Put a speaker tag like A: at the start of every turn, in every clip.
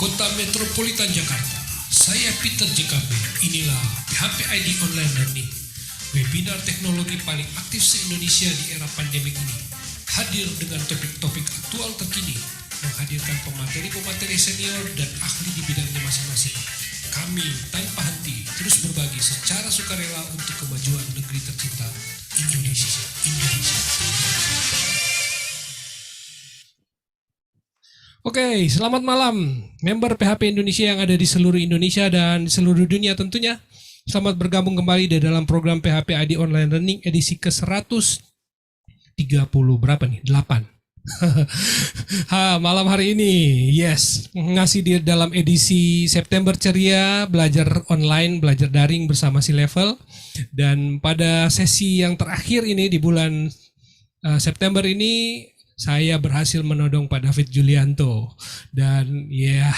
A: Kota Metropolitan Jakarta. Saya Peter JKB. Inilah PHP ID Online Learning, webinar teknologi paling aktif se-Indonesia di era pandemik ini. Hadir dengan topik-topik aktual terkini, menghadirkan pemateri-pemateri senior dan ahli di bidangnya masing-masing. Kami tanpa henti terus berbagi secara sukarela untuk kemajuan negeri tercinta Indonesia. Oke, selamat malam member PHP Indonesia yang ada di seluruh Indonesia dan di seluruh dunia tentunya. Selamat bergabung kembali di dalam program PHP ID Online Learning edisi ke-130 berapa nih? 8. Malam hari ini, yes, ngasih di dalam edisi September Ceria, belajar online, belajar daring bersama si Level. Dan pada sesi yang terakhir ini di bulan September ini, saya berhasil menodong Pak David Julianto. Dan ya,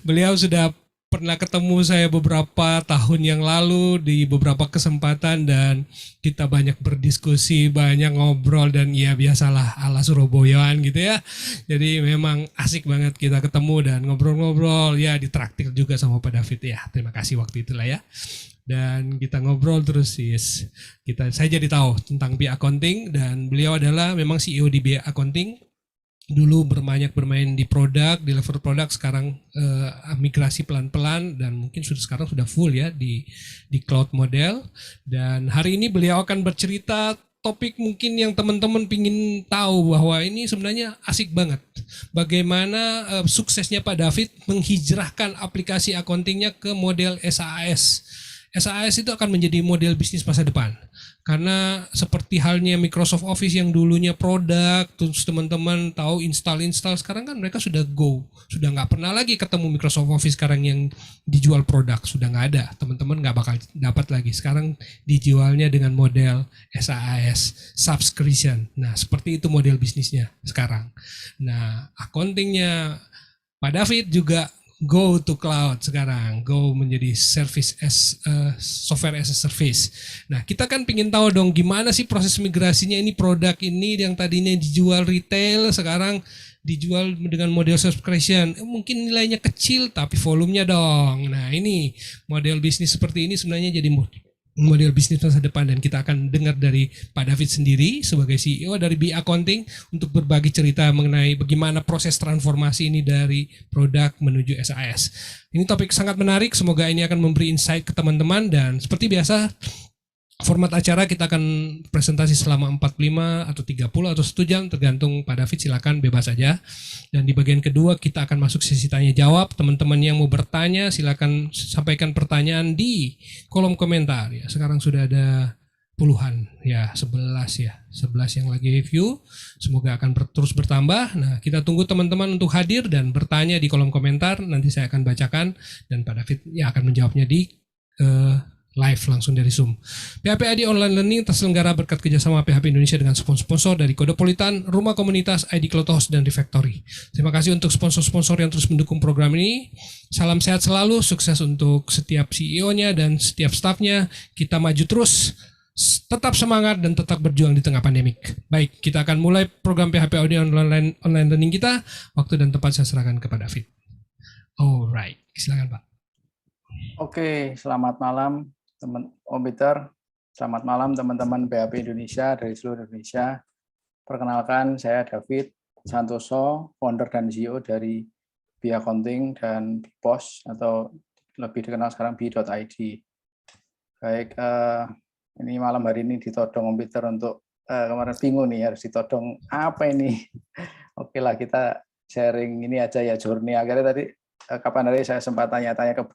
A: beliau sudah pernah ketemu saya beberapa tahun yang lalu di beberapa kesempatan dan kita banyak berdiskusi, banyak ngobrol dan ya biasalah ala Surabayaan gitu ya. Jadi memang asik banget kita ketemu dan ngobrol-ngobrol ya, ditraktir juga sama Pak David ya. Terima kasih waktu itulah ya. Dan kita ngobrol terus, yes. Saya jadi tahu tentang BI Accounting dan beliau adalah memang CEO di BI Accounting. Dulu bermain di produk, di level produk, sekarang migrasi pelan-pelan dan mungkin sekarang sudah full ya di cloud model. Dan hari ini beliau akan bercerita topik mungkin yang teman-teman pingin tahu bahwa ini sebenarnya asik banget. Bagaimana suksesnya Pak David menghijrahkan aplikasi accountingnya ke model SaaS. SaaS itu akan menjadi model bisnis masa depan. Karena seperti halnya Microsoft Office yang dulunya produk, terus teman-teman tahu install, sekarang kan mereka sudah go. Sudah nggak pernah lagi ketemu Microsoft Office sekarang yang dijual produk, sudah nggak ada. Teman-teman nggak bakal dapat lagi. Sekarang dijualnya dengan model SaaS, subscription. Nah, seperti itu model bisnisnya sekarang. Nah, accountingnya Pak David juga go to cloud sekarang, go menjadi service as software as a service. Nah, kita kan pingin tahu dong gimana sih proses migrasinya ini produk ini yang tadinya dijual retail sekarang dijual dengan model subscription. Mungkin nilainya kecil tapi volumenya dong. Nah, ini model bisnis seperti ini sebenarnya jadi model bisnis masa depan dan kita akan dengar dari Pak David sendiri sebagai CEO dari BI Accounting untuk berbagi cerita mengenai bagaimana proses transformasi ini dari produk menuju SaaS. Ini topik sangat menarik, semoga ini akan memberi insight ke teman-teman dan seperti biasa format acara kita akan presentasi selama 45 atau 30 atau 1 jam tergantung Pak David, silakan bebas aja. Dan di bagian kedua kita akan masuk sesi tanya jawab. Teman-teman yang mau bertanya silakan sampaikan pertanyaan di kolom komentar ya. Sekarang sudah ada puluhan ya, 11 yang lagi view. Semoga akan terus bertambah. Nah, kita tunggu teman-teman untuk hadir dan bertanya di kolom komentar. Nanti saya akan bacakan dan Pak David ya akan menjawabnya di live langsung dari Zoom. PHP ID Online Learning terselenggara berkat kerjasama PHP Indonesia dengan sponsor dari Kodopolitan, Rumah Komunitas, ID Cloud Host, dan Refactory. Terima kasih untuk sponsor-sponsor yang terus mendukung program ini. Salam sehat selalu, sukses untuk setiap CEO-nya dan setiap staff-nya. Kita maju terus, tetap semangat dan tetap berjuang di tengah pandemik. Baik, kita akan mulai program PHP ID Online Learning kita. Waktu dan tempat saya serahkan kepada David. Alright, silakan Pak.
B: Oke, selamat malam Om Peter. Selamat malam teman-teman PHP Indonesia dari seluruh Indonesia. Perkenalkan, saya David Santoso, founder dan CEO dari BI Accounting dan BIPOS atau lebih dikenal sekarang BI.id. Baik, ini malam hari ini ditodong Om Peter untuk kemarin bingung nih harus ditodong apa ini. Oke lah, kita sharing ini aja ya, journey. Akhirnya tadi kapan hari saya sempat tanya-tanya ke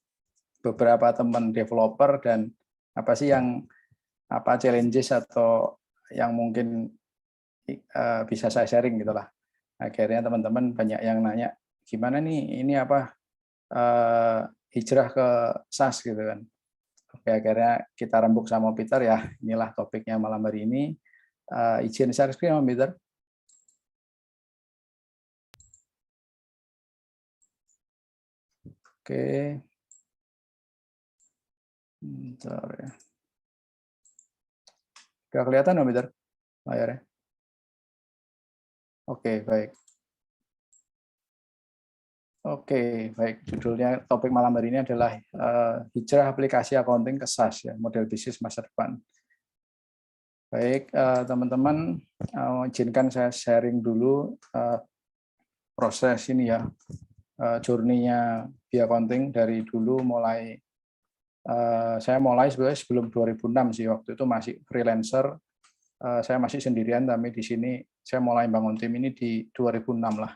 B: beberapa teman developer dan apa sih yang challenges atau yang mungkin bisa saya sharing gitulah. Akhirnya teman-teman banyak yang nanya gimana nih ini hijrah ke SaaS gitu kan. Oke, akhirnya kita rembuk sama Peter ya, inilah topiknya malam hari ini. Izin share screen Om Peter. Oke. Bentar ya. Udah kelihatan Om Peter layarnya? Oke, baik. Oke, baik. Judulnya topik malam hari ini adalah hijrah aplikasi accounting ke SaaS ya, model bisnis masa depan. Baik, teman-teman, izinkan saya sharing dulu proses ini ya, journey-nya Accounting dari dulu mulai saya mulai sebenarnya sebelum 2006 sih, waktu itu masih freelancer, saya masih sendirian, tapi di sini saya mulai bangun tim ini di 2006 lah.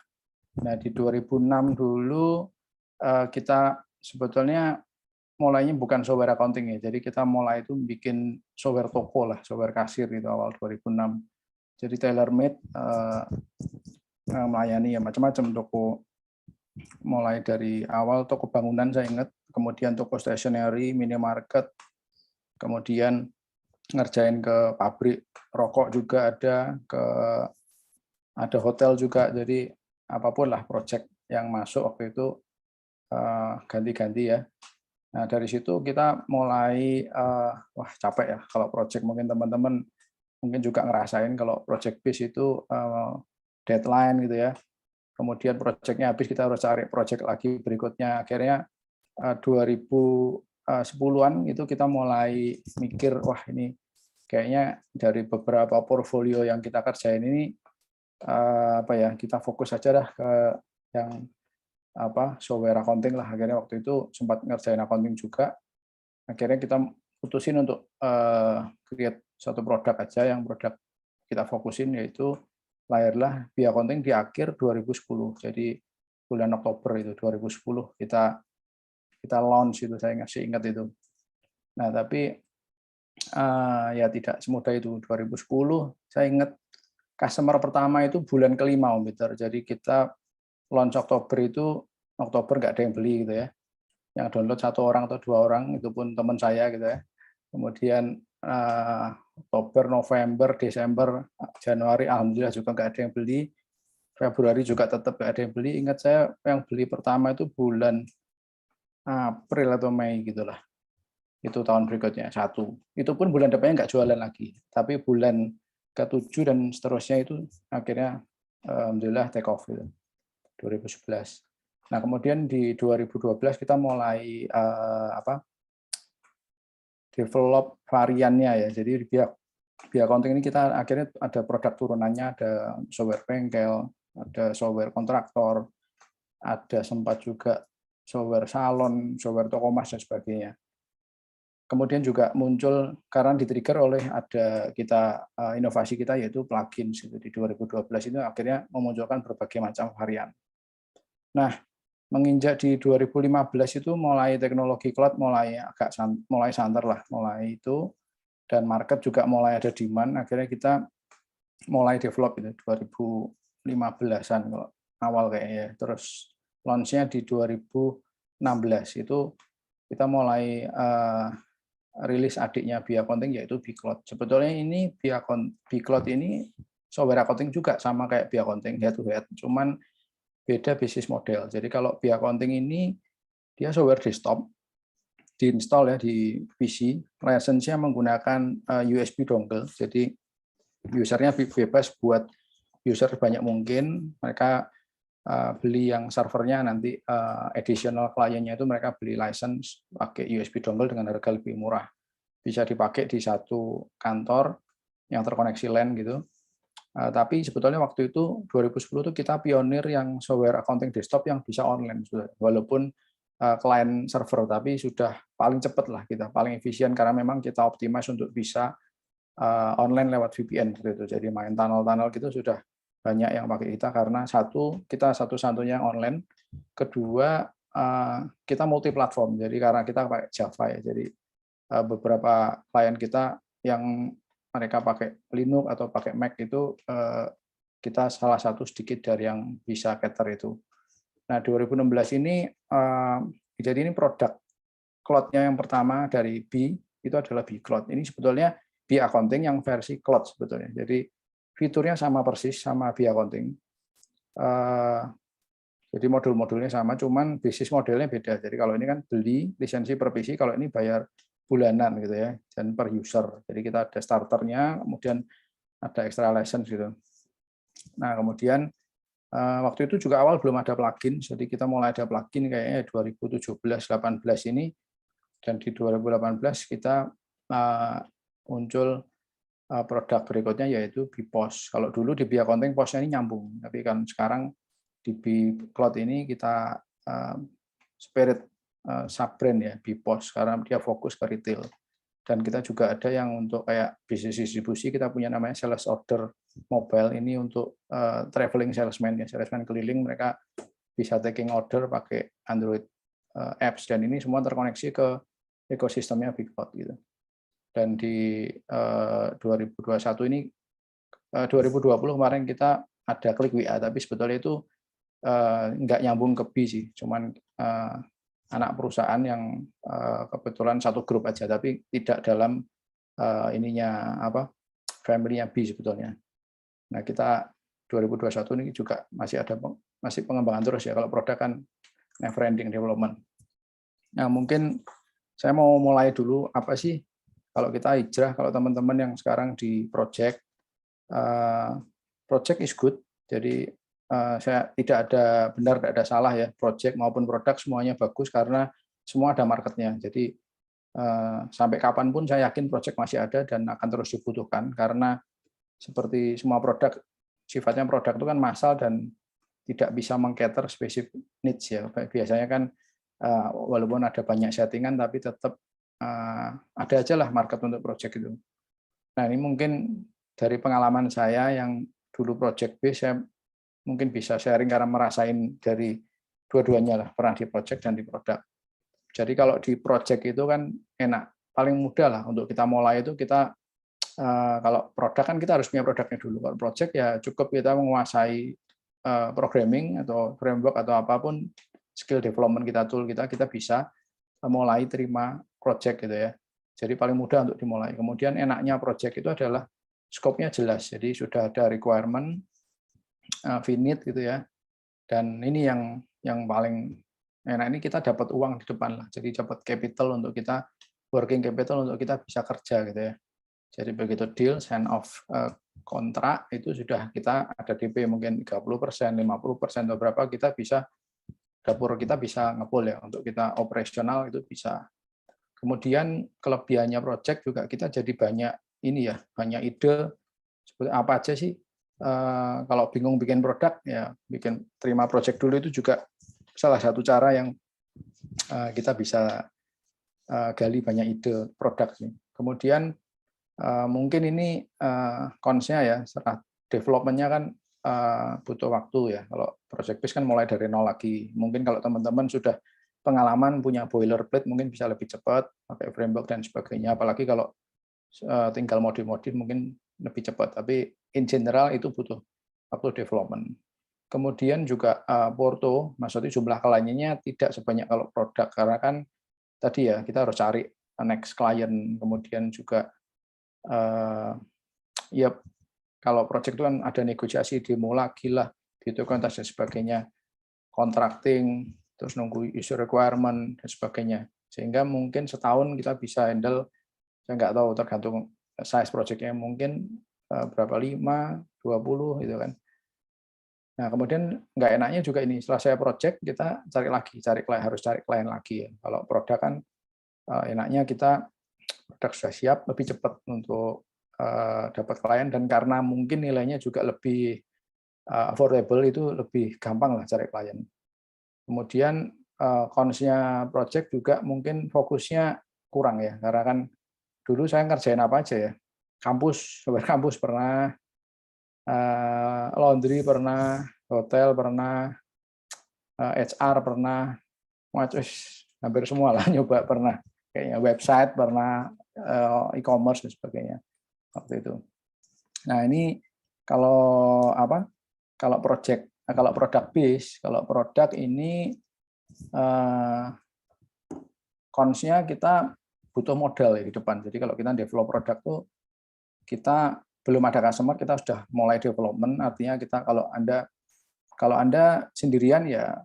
B: Nah, di 2006 dulu kita sebetulnya mulainya bukan software accounting ya. Jadi kita mulai itu bikin software toko lah, software kasir itu awal 2006. Jadi tailor made melayani ya macam-macam toko, mulai dari awal toko bangunan saya ingat, kemudian toko stationery, minimarket, kemudian ngerjain ke pabrik rokok juga ada hotel juga. Jadi apapun lah project yang masuk waktu itu ganti-ganti ya. Nah, dari situ kita mulai wah capek ya kalau project, mungkin teman-teman mungkin juga ngerasain kalau project base itu deadline gitu ya. Kemudian projectnya habis kita harus cari project lagi berikutnya. Akhirnya 2010-an itu kita mulai mikir, wah ini kayaknya dari beberapa portfolio yang kita kerjain ini apa ya, kita fokus aja dah ke yang software accounting lah. Akhirnya waktu itu sempat ngerjain accounting juga. Akhirnya kita putusin untuk create satu produk aja, yang produk kita fokusin yaitu lahirlah Accounting di akhir 2010. Jadi bulan Oktober itu 2010 kita launch itu, saya masih ingat itu. Nah, tapi ya tidak semudah itu. 2010 saya ingat customer pertama itu bulan kelima, Om Peter. Jadi kita launch Oktober itu, Oktober nggak ada yang beli gitu ya. Yang download 1 orang atau 2 orang, itu pun teman saya gitu ya. Kemudian Oktober, November, Desember, Januari, alhamdulillah juga nggak ada yang beli. Februari juga tetap nggak ada yang beli. Ingat saya yang beli pertama itu bulan April atau Mei gitulah. Itu tahun berikutnya 1. Itu pun bulan depannya nggak jualan lagi. Tapi bulan ke-7 dan seterusnya itu akhirnya alhamdulillah take off itu 2011. Nah, kemudian di 2012 kita mulai develop variannya ya. Jadi di Accounting ini kita akhirnya ada produk turunannya, ada software bengkel, ada software kontraktor, ada sempat juga software salon, software toko emas dan sebagainya. Kemudian juga muncul karena di-trigger oleh ada inovasi kita yaitu plugin gitu. Di 2012 itu akhirnya memunculkan berbagai macam varian. Nah, menginjak di 2015 itu mulai teknologi cloud mulai santer lah, mulai itu, dan market juga mulai ada demand. Akhirnya kita mulai develop itu 2015-an kalau awal kayaknya. Terus launch-nya di 2016 itu kita mulai rilis adiknya Accounting yaitu Bcloud. Sebetulnya ini Bcloud ini software accounting juga sama kayak Accounting head to head, cuman beda bisnis model. Jadi kalau Accounting ini dia software desktop, diinstal ya di PC, license-nya menggunakan USB dongle. Jadi usernya bebas buat user banyak mungkin. Mereka beli yang servernya, nanti additional kliennya itu mereka beli license pakai USB dongle dengan harga lebih murah. Bisa dipakai di satu kantor yang terkoneksi LAN gitu. Tapi sebetulnya waktu itu 2010 itu kita pionir yang software accounting desktop yang bisa online, walaupun klien server, tapi sudah paling cepat lah kita, paling efisien karena memang kita optimize untuk bisa online lewat VPN gitu. Jadi main tunnel-tunnel gitu sudah banyak yang pakai kita, karena kita satu-satunya online, kedua kita multi platform. Jadi karena kita pakai Java ya, jadi beberapa klien kita yang mereka pakai Linux atau pakai Mac itu kita salah satu sedikit dari yang bisa cater itu. Nah, 2016 ini jadi ini produk cloud-nya yang pertama dari itu adalah Bcloud. Ini sebetulnya Accounting yang versi cloud sebetulnya. Jadi fiturnya sama persis sama Accounting. Jadi modul-modulnya sama, cuman bisnis modelnya beda. Jadi kalau ini kan beli lisensi per PC, kalau ini bayar bulanan gitu ya, dan per user. Jadi kita ada starternya, kemudian ada extra license gitu. Nah, kemudian Waktu itu juga awal belum ada plugin, jadi kita mulai ada plugin kayaknya 2017-18 ini, dan di 2018 kita muncul produk berikutnya yaitu BPOS. Kalau dulu di Accounting posnya ini nyambung, tapi kan sekarang di Cloud ini kita spirit sub-brand ya, BPOS, karena dia fokus ke retail. Dan kita juga ada yang untuk kayak bisnis distribusi, kita punya namanya sales order mobile, ini untuk traveling salesman ya, salesman keliling, mereka bisa taking order pakai Android apps, dan ini semua terkoneksi ke ekosistemnya BigCloud gitu. Dan di 2021 ini 2020 kemarin kita ada klik WA, tapi sebetulnya itu nggak nyambung ke B sih, cuman anak perusahaan yang kebetulan satu grup aja, tapi tidak dalam ininya apa family-nya B sebetulnya. Nah, kita 2021 ini juga masih pengembangan terus ya, kalau produk kan never ending development. Nah, mungkin saya mau mulai dulu, apa sih kalau kita hijrah, kalau teman-teman yang sekarang di project is good, jadi saya tidak ada benar, tidak ada salah ya, project maupun produk semuanya bagus karena semua ada marketnya. Jadi sampai kapanpun saya yakin project masih ada dan akan terus dibutuhkan, karena seperti semua produk, sifatnya produk itu kan massal dan tidak bisa meng-cater specific needs ya. Biasanya kan walaupun ada banyak settingan tapi tetap ada aja lah market untuk project itu. Nah, ini mungkin dari pengalaman saya yang dulu project base, saya mungkin bisa sharing karena merasain dari dua-duanya lah, pernah di project dan di produk. Jadi kalau di project itu kan enak, paling mudah lah untuk kita mulai itu. Kita kalau produk kan kita harus punya produknya dulu. Kalau project ya cukup kita menguasai programming atau framework atau apapun, skill development kita, tool kita bisa mulai terima project gitu ya. Jadi paling mudah untuk dimulai. Kemudian enaknya project itu adalah scope-nya jelas. Jadi sudah ada requirement, finite gitu ya. Dan ini yang paling enak, ini kita dapat uang di depan lah. Jadi dapat capital untuk kita, working capital untuk kita bisa kerja gitu ya. Jadi begitu deal, sign off kontrak, itu sudah kita ada DP mungkin 30%, 50% atau berapa, kita bisa, dapur kita bisa ngepull ya, untuk kita operasional itu bisa. Kemudian kelebihannya project juga kita jadi banyak ini ya, banyak ide seperti apa aja sih. Kalau bingung bikin produk ya bikin terima project dulu, itu juga salah satu cara yang kita bisa gali banyak ide produk sih. Kemudian mungkin ini konsnya ya, setelah development-nya kan butuh waktu ya. Kalau project base kan mulai dari nol lagi. Mungkin kalau teman-teman sudah pengalaman punya boilerplate mungkin bisa lebih cepat pakai framework dan sebagainya. Apalagi kalau tinggal modif-modif mungkin lebih cepat. Tapi in general itu butuh waktu development. Kemudian juga porto, maksudnya jumlah kliennya tidak sebanyak kalau produk, karena kan tadi ya kita harus cari next client. Kemudian juga ya kalau project itu kan ada negosiasi, demo lagi lah, gitu kan, dan sebagainya, contracting, terus nunggu user requirement dan sebagainya. Sehingga mungkin setahun kita bisa handle, saya nggak tahu tergantung size projectnya, mungkin berapa, 5, 20 gitu kan. Nah, kemudian nggak enaknya juga ini, setelah saya project kita harus cari klien lagi ya. Kalau produk kan enaknya kita produk sudah siap, lebih cepat untuk dapat klien, dan karena mungkin nilainya juga lebih affordable, itu lebih gampang lah cari klien. Kemudian konsnya project juga mungkin fokusnya kurang ya, karena kan dulu saya ngerjain apa aja ya, kampus pernah, laundry pernah, hotel pernah, HR pernah, hampir semua lah nyoba pernah, kayaknya website pernah, e-commerce dan sebagainya waktu itu. Nah, ini kalau kalau product base, kalau produk ini konsnya kita butuh modal ya di depan. Jadi kalau kita develop produk tuh, kita belum ada customer, kita sudah mulai development. Artinya kita, kalau Anda sendirian ya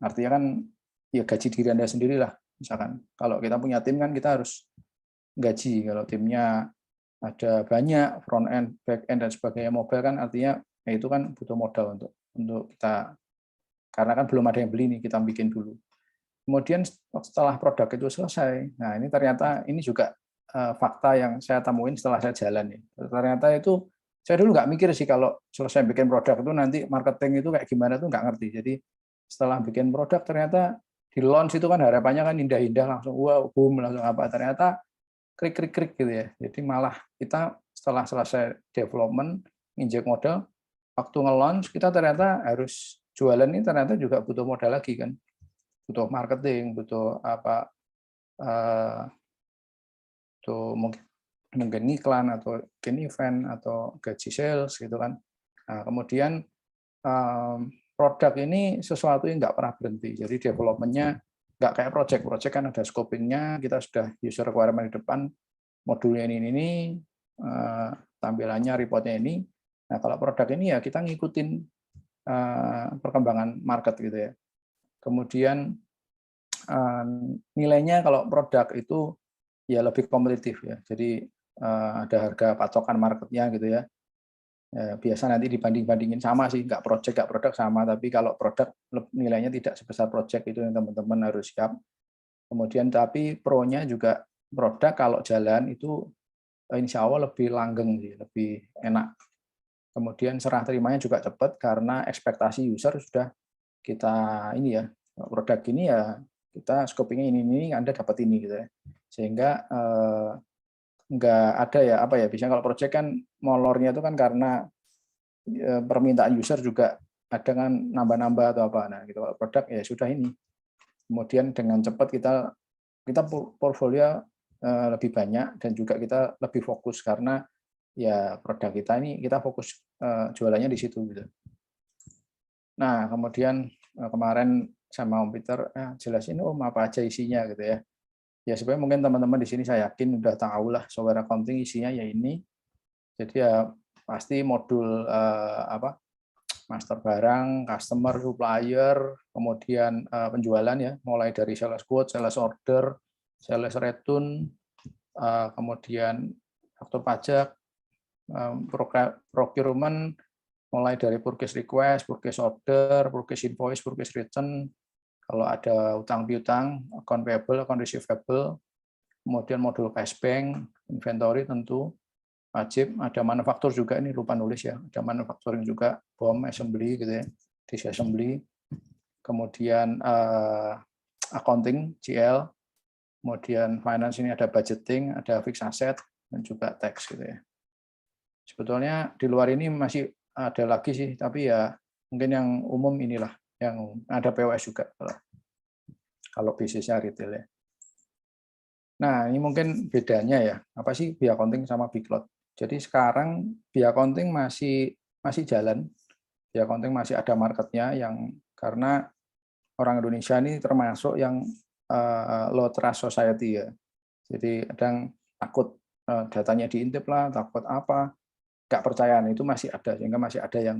B: artinya kan ya gaji diri Anda sendirilah. Misalkan kalau kita punya tim kan kita harus gaji. Kalau timnya ada banyak, front end, back end dan sebagainya, mobile kan, artinya ya itu kan butuh modal untuk untuk kita, karena kan belum ada yang beli nih, kita bikin dulu. Kemudian setelah produk itu selesai, nah ini ternyata ini juga fakta yang saya temuin setelah saya jalan nih. Ternyata itu saya dulu nggak mikir sih kalau selesai bikin produk itu nanti marketing itu kayak gimana tuh nggak ngerti. Jadi setelah bikin produk ternyata di launch itu kan harapannya kan indah-indah langsung wow boom langsung apa, ternyata krik gitu ya. Jadi malah kita setelah selesai development injek modal, waktu nge-launch kita ternyata harus jualan ini ternyata juga butuh modal lagi kan, butuh marketing, butuh apa, butuh mungkin iklan atau mungkin event atau gaji sales gitu kan. Nah, kemudian produk ini sesuatu yang nggak pernah berhenti. Jadi development-nya nggak kayak project kan ada scoping-nya, kita sudah user requirement di depan, modulnya ini tampilannya, reportnya ini. Nah, kalau produk ini ya kita ngikutin perkembangan market gitu ya. Kemudian nilainya kalau produk itu ya lebih kompetitif ya. Jadi ada harga patokan marketnya gitu ya. Biasa nanti dibanding-bandingin sama sih, nggak project nggak produk sama, tapi kalau produk nilainya tidak sebesar project, itu yang teman-teman harus siap. Kemudian tapi pro-nya juga produk kalau jalan itu insya Allah lebih langgeng sih, lebih enak. Kemudian serah terimanya juga cepat karena ekspektasi user sudah kita ini ya, produk ini ya kita scoping-nya ini Anda dapat ini gitu ya. Sehingga nggak ada ya apa ya, biasanya kalau project kan molornya itu kan karena permintaan user juga ada kan nambah-nambah atau apa. Nah, gitu. Kalau produk ya sudah ini. Kemudian dengan cepat kita portfolio lebih banyak dan juga kita lebih fokus karena ya produk kita ini kita fokus jualannya di situ gitu. Nah, kemudian kemarin sama Om Peter jelasin apa aja isinya gitu ya. Ya sebenarnya mungkin teman-teman di sini saya yakin udah tahu lah software accounting isinya ya ini. Jadi ya pasti modul master barang, customer, supplier, kemudian penjualan ya, mulai dari sales quote, sales order, sales return, kemudian faktur pajak, procurement, mulai dari purchase request, purchase order, purchase invoice, purchase return, kalau ada utang piutang, account payable, account receivable, kemudian modul cash bank, inventory tentu wajib, ada manufaktur juga, ini lupa nulis ya, ada manufacturing juga, BOM, assembly gitu ya, disassembly, kemudian accounting, GL, kemudian finance ini ada budgeting, ada fixed asset, dan juga tax gitu ya. Sebetulnya di luar ini masih ada lagi sih, tapi ya mungkin yang umum inilah, yang ada POS juga kalau bisnisnya retail ya. Nah, ini mungkin bedanya ya, apa sih BI Accounting sama Bicloud. Jadi sekarang BI Accounting masih jalan, BI Accounting masih ada marketnya, yang karena orang Indonesia ini termasuk yang low trust society ya. Jadi kadang takut datanya diintip lah, takut apa, nggak percayaan itu masih ada, sehingga masih ada yang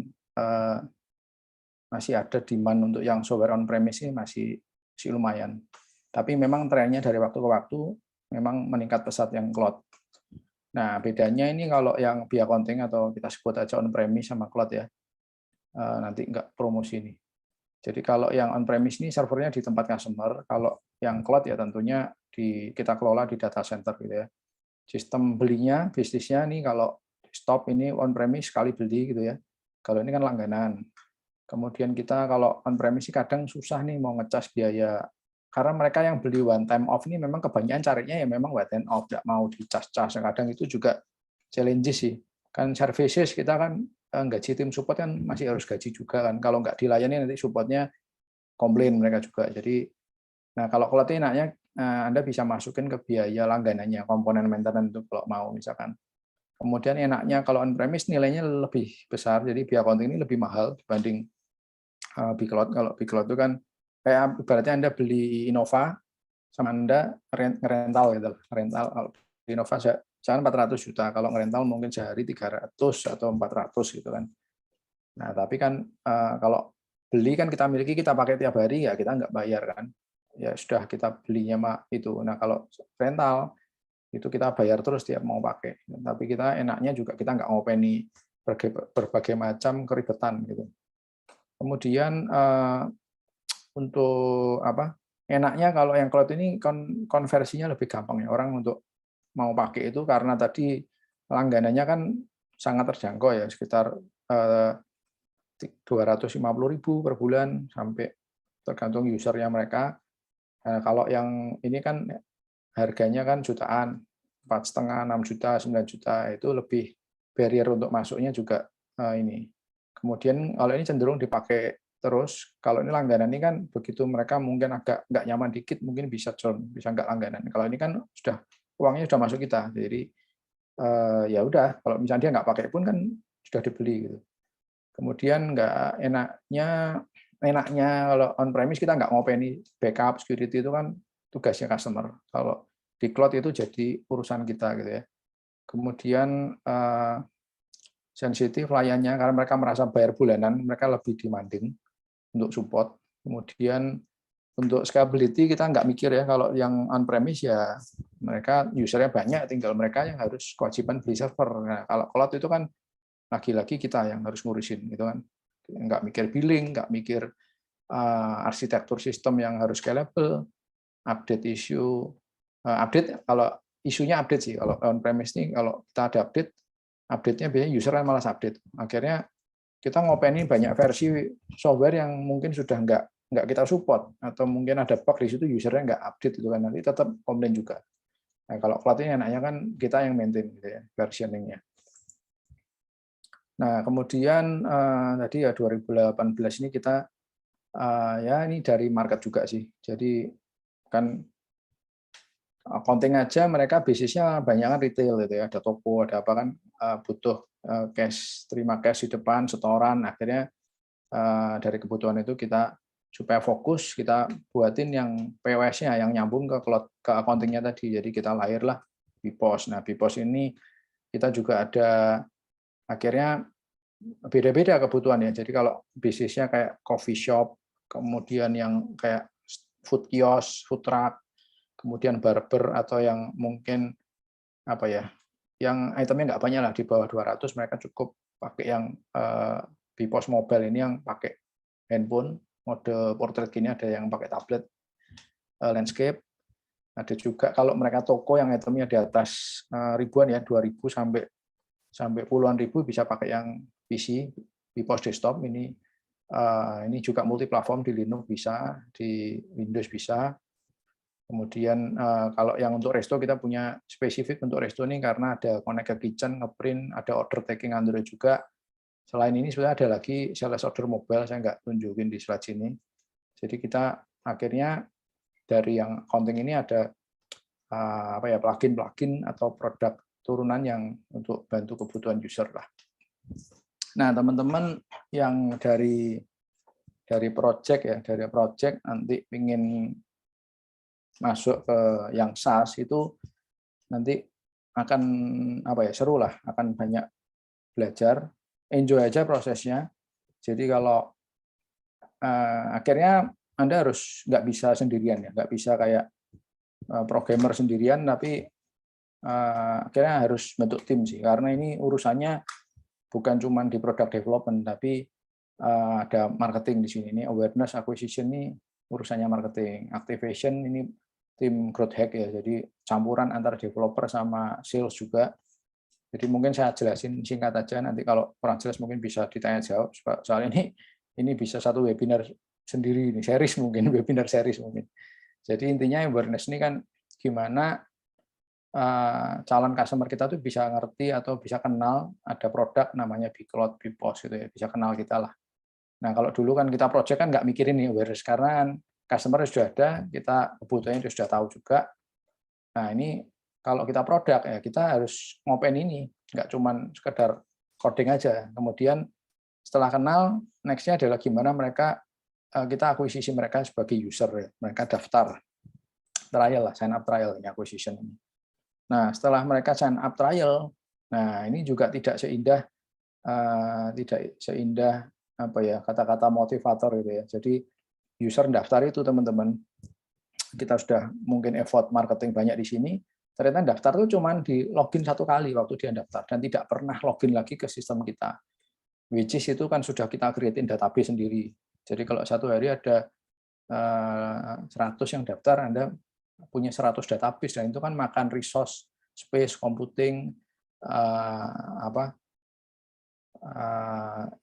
B: masih ada demand untuk yang software on-premise ini masih lumayan. Tapi memang trennya dari waktu ke waktu memang meningkat pesat yang cloud. Nah, bedanya ini kalau yang BI Accounting atau kita sebut aja on-premise sama cloud ya, nanti nggak promosi ini. Jadi kalau yang on-premise ini servernya di tempat customer, kalau yang cloud ya tentunya kita kelola di data center gitu ya. Sistem belinya, bisnisnya nih kalau stop ini on-premise sekali beli gitu ya. Kalau ini kan langganan. Kemudian kita kalau on-premise kadang susah nih mau ngecas biaya. Karena mereka yang beli one time off ini memang kebanyakan carinya ya memang one time off, nggak mau dicas-cas. Kadang itu juga challenge sih. Kan services kita kan gaji tim support kan masih harus gaji juga kan. Kalau nggak dilayani nanti supportnya komplain mereka juga. Jadi, nah kalau cloud ini enaknya Anda bisa masukin ke biaya langganannya, komponen maintenance itu kalau mau misalkan. Kemudian enaknya kalau on-premise nilainya lebih besar, jadi BI Accounting ini lebih mahal dibanding Bicloud. Kalau Bicloud itu kan kayak ibaratnya Anda beli Innova sama Anda rental gitu. Rental kalau di Innova misalkan 400 juta, kalau ngerental mungkin sehari 300 atau 400 gitu kan. Nah, tapi kan kalau beli kan kita miliki, kita pakai tiap hari ya kita nggak bayar kan. Ya sudah kita belinya itu. Nah, kalau rental itu kita bayar terus tiap mau pakai. Tapi kita enaknya juga kita nggak ngopeni berbagai macam keribetan gitu. Kemudian untuk enaknya kalau yang cloud ini konversinya lebih gampang ya, orang untuk mau pakai itu karena tadi langganannya kan sangat terjangkau ya, sekitar 250.000 per bulan sampai tergantung usernya mereka. Nah, kalau yang ini kan harganya kan jutaan, 4,5, 6 juta, 9 juta, itu lebih barrier untuk masuknya juga ini. Kemudian kalau ini cenderung dipakai terus, kalau ini langganan ini kan begitu mereka mungkin agak nggak nyaman dikit, mungkin bisa join, bisa nggak langganan. Kalau ini kan sudah uangnya sudah masuk kita, jadi ya udah, kalau misalnya dia nggak pakai pun kan sudah dibeli gitu. Kemudian nggak enaknya kalau on premise kita nggak ngopeni backup security, itu kan tugasnya customer. Kalau di cloud itu jadi urusan kita gitu ya. Kemudian sensitif layarnya karena mereka merasa bayar bulanan, mereka lebih demanding untuk support. Kemudian untuk scalability kita nggak mikir ya, kalau yang on premise ya mereka usernya banyak, tinggal mereka yang harus kewajiban beli server. Nah, kalau cloud itu kan lagi-lagi kita yang harus ngurusin gitu kan, nggak mikir billing, nggak mikir arsitektur sistem yang harus scalable, update issue, update kalau isunya update sih, kalau on premise nih kalau kita ada update-nya biasanya user kan malas update, akhirnya kita ngopeni banyak versi software yang mungkin sudah nggak kita support, atau mungkin ada bug di situ usernya nggak update itu kan, nanti tetap komplain juga. Nah, kalau cloud ini enaknya kan kita yang maintain gitu ya, versioning-nya. Nah, kemudian tadi ya 2018 ini kita ya ini dari market juga sih. Jadi kan accounting aja mereka bisnisnya banyak kan retail gitu ya, ada toko, ada apa kan butuh cash, terima cash di depan, setoran. Akhirnya dari kebutuhan itu kita supaya fokus kita buatin yang POS-nya yang nyambung ke cloud, ke accounting-nya tadi. Jadi kita lahirlah BPOS. Nah, BPOS ini kita juga ada akhirnya beda-beda kebutuhannya. Jadi kalau bisnisnya kayak coffee shop, kemudian yang kayak food kiosk, food truck, kemudian barber, atau yang mungkin apa ya, yang itemnya nggak banyak lah, di bawah 200, mereka cukup pakai yang BPOS mobile ini, yang pakai handphone mode portrait gini, ada yang pakai tablet landscape, ada juga kalau mereka toko yang itemnya di atas ribuan ya, 2.000 sampai puluhan ribu, bisa pakai yang PC BPOS desktop ini. Ini juga multi-platform, di Linux bisa, di Windows bisa. Kemudian kalau yang untuk resto kita punya spesifik untuk resto ini karena ada connect ke kitchen, ngeprint, ada order taking Android juga. Selain ini sebenarnya ada lagi sales order mobile, saya nggak tunjukin di slide sini. Jadi kita akhirnya dari yang accounting ini ada plugin atau produk turunan yang untuk bantu kebutuhan user lah. Nah, teman-teman yang dari project ya, dari project nanti ingin masuk ke yang SaaS itu nanti akan seru lah, akan banyak belajar, enjoy aja prosesnya. Jadi kalau akhirnya Anda harus nggak bisa sendirian ya, nggak bisa kayak programmer sendirian, tapi akhirnya harus bentuk tim sih, karena ini urusannya bukan cuma di product development, tapi ada marketing di sini. Ini awareness, acquisition ini urusannya marketing, activation ini tim growth hack ya, jadi campuran antara developer sama sales juga. Jadi mungkin saya jelasin singkat aja, nanti kalau kurang jelas mungkin bisa ditanya jawab, soal ini bisa satu webinar sendiri, ini series mungkin, webinar series mungkin. Jadi intinya awareness ini kan gimana calon customer kita tuh bisa ngerti atau bisa kenal ada produk namanya Bcloud, BPOS gitu ya, bisa kenal kita lah. Nah, kalau dulu kan kita project kan nggak mikirin nih awareness, karena kan customer sudah ada, kita kebutuhannya sudah tahu juga. Nah, ini kalau kita produk ya kita harus ngopen ini, nggak cuman sekedar coding aja. Kemudian setelah kenal, next-nya adalah gimana mereka kita akuisisi mereka sebagai user ya. Mereka daftar trial lah, sign up trial ini acquisition ini. Nah, setelah mereka sign up trial, nah ini juga tidak seindah kata-kata motivator gitu ya. Jadi user daftar itu teman-teman, kita sudah mungkin effort marketing banyak di sini, ternyata daftar itu cuma di login satu kali waktu dia daftar dan tidak pernah login lagi ke sistem kita. which is itu kan sudah kita create database sendiri. Jadi kalau satu hari ada 100 yang daftar, Anda punya 100 database, dan itu kan makan resource, space, computing,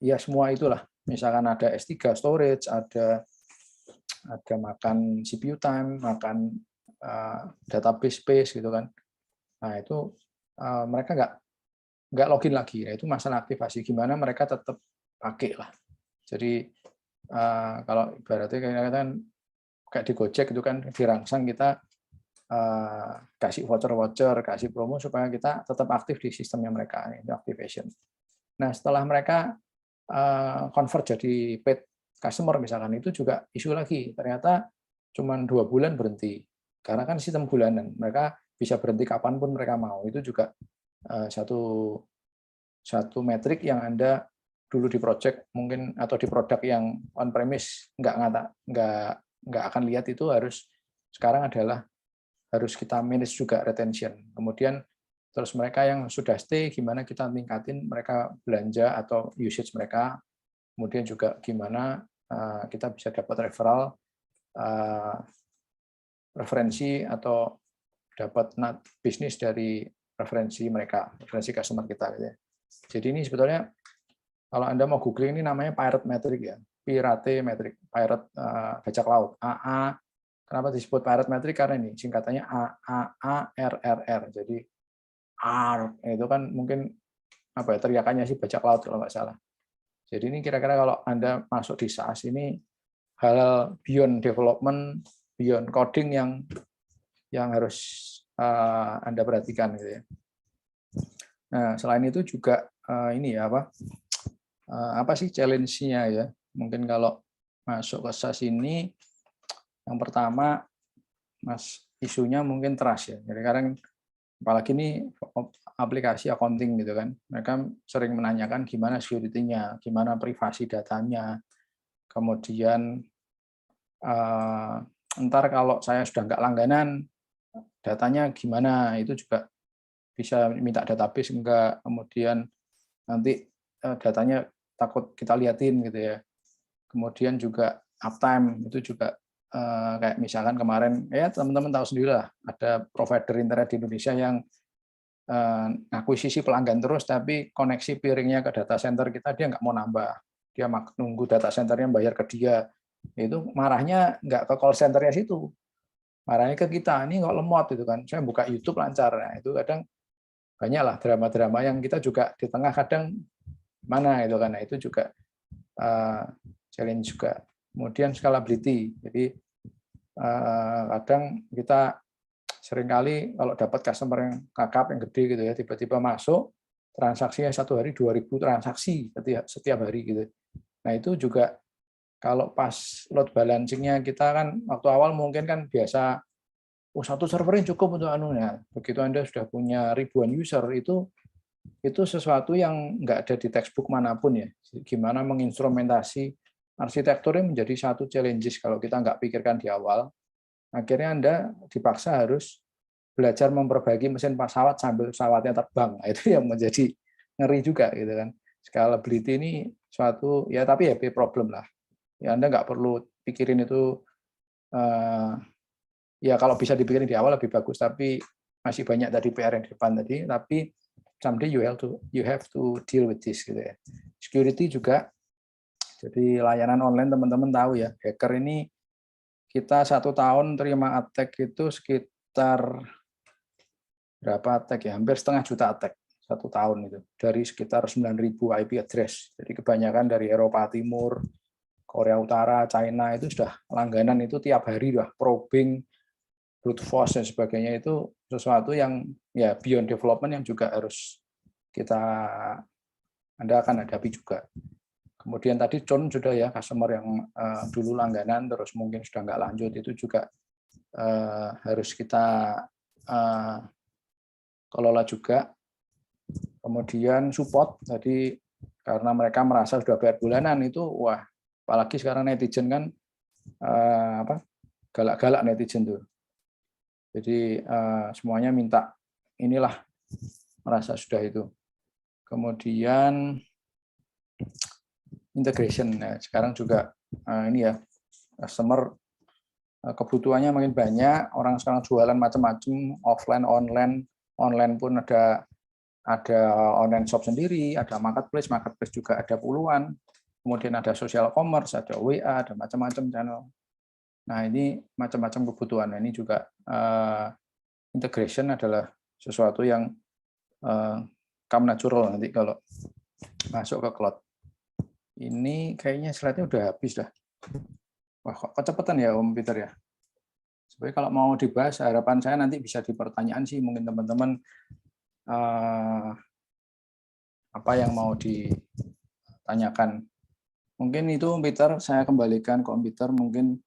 B: ya semua itulah. Misalkan ada S3 storage, ada makan CPU time, makan database space gitu kan. Nah itu mereka nggak login lagi. Nah, itu masalah aktivasi. Gimana mereka tetap pakai lah. Jadi kalau ibaratnya kayak di Gojek itu kan dirangsang kita kasih voucher, kasih promo supaya kita tetap aktif di sistemnya mereka, ini activation. Nah setelah mereka convert jadi paid customer misalkan, itu juga isu lagi. Ternyata cuma 2 bulan berhenti. Karena kan sistem bulanan, mereka bisa berhenti kapanpun mereka mau. Itu juga satu metrik yang Anda dulu di project mungkin atau di produk yang on premise nggak akan lihat, itu harus sekarang adalah harus kita manage juga retention. Kemudian terus mereka yang sudah stay, gimana kita tingkatin mereka belanja atau usage mereka. Kemudian juga gimana kita bisa dapat referensi atau dapat bisnis dari referensi mereka, referensi customer kita. Gitu ya. Jadi ini sebetulnya kalau Anda mau googling, ini namanya pirate metric ya, pirate metric, pirate bajak laut, AA. Kenapa disebut pirate metric? Karena ini singkatannya AARRR. Jadi R itu kan mungkin teriakannya sih bajak laut kalau nggak salah. Jadi ini kira-kira kalau Anda masuk di SaaS ini hal beyond development, beyond coding yang harus Anda perhatikan gitu ya. Nah, selain itu juga ini ya apa sih challenge-nya ya? Mungkin kalau masuk ke SaaS ini yang pertama isunya mungkin trust ya. Jadi sekarang apalagi ini aplikasi accounting gitu kan. Mereka sering menanyakan gimana security-nya, gimana privasi datanya. Kemudian ntar kalau saya sudah nggak langganan, datanya gimana, itu juga bisa minta database enggak, kemudian nanti datanya takut kita liatin gitu ya. Kemudian juga uptime itu juga kayak misalkan kemarin ya teman-teman tahu sendiri lah, ada provider internet di Indonesia yang akuisisi pelanggan terus, tapi koneksi peeringnya ke data center kita dia nggak mau nambah, dia nunggu data centernya bayar ke dia. Itu marahnya nggak ke call centernya situ, marahnya ke kita, ini kok lemot itu kan, saya buka YouTube lancar. Nah, itu kadang banyak lah drama-drama yang kita juga di tengah kadang mana itu kan. Nah, itu juga challenge juga. Kemudian scalability, jadi kadang kita seringkali kalau dapat customer yang kakap yang gede gitu ya, tiba-tiba masuk transaksinya satu hari 2.000 transaksi setiap hari gitu. Nah itu juga kalau pas load balancing-nya kita kan waktu awal mungkin kan biasa satu servernya cukup untuk anunya. Begitu Anda sudah punya ribuan user, itu sesuatu yang nggak ada di textbook manapun ya. Gimana menginstrumentasi arsitekturnya menjadi satu challenges kalau kita nggak pikirkan di awal. Akhirnya Anda dipaksa harus belajar memperbaiki mesin pesawat sambil pesawatnya terbang. Nah, itu yang menjadi ngeri juga gitu kan. Scalability ini suatu ya, tapi ya problem lah. Ya Anda nggak perlu pikirin itu ya, kalau bisa dipikirin di awal lebih bagus, tapi masih banyak tadi PR yang di depan tadi, tapi someday you have to deal with this gitu ya. Security juga. Jadi layanan online teman-teman tahu ya, hacker ini kita 1 tahun terima attack itu sekitar berapa attack ya? Hampir setengah juta attack 1 tahun itu. Dari sekitar 9.000 IP address. Jadi kebanyakan dari Eropa Timur, Korea Utara, China itu sudah langganan itu tiap hari udah probing, brute force dan sebagainya. Itu sesuatu yang ya beyond development yang juga harus Anda akan hadapi juga. Kemudian tadi churn sudah ya, customer yang dulu langganan terus mungkin sudah nggak lanjut, itu juga harus kita kelola juga. Kemudian support, jadi karena mereka merasa sudah bayar bulanan itu, wah apalagi sekarang netizen kan galak-galak netizen tuh. Jadi semuanya minta inilah, merasa sudah itu. Kemudian integration. Nah, sekarang juga ini ya, customer kebutuhannya makin banyak, orang sekarang jualan macam-macam, offline, online pun ada online shop sendiri, ada marketplace juga ada puluhan, kemudian ada social commerce, ada WA, ada macam-macam channel. Nah, ini macam-macam kebutuhan. Nah, ini juga integration adalah sesuatu yang come natural nanti kalau masuk ke cloud. Ini kayaknya slide-nya udah habis dah. Wah, kok kecepatan ya Om Peter ya. Sebenarnya kalau mau dibahas, harapan saya nanti bisa di pertanyaan sih, mungkin teman-teman apa yang mau ditanyakan. Mungkin itu Om Peter, saya kembalikan ke Om Peter, mungkin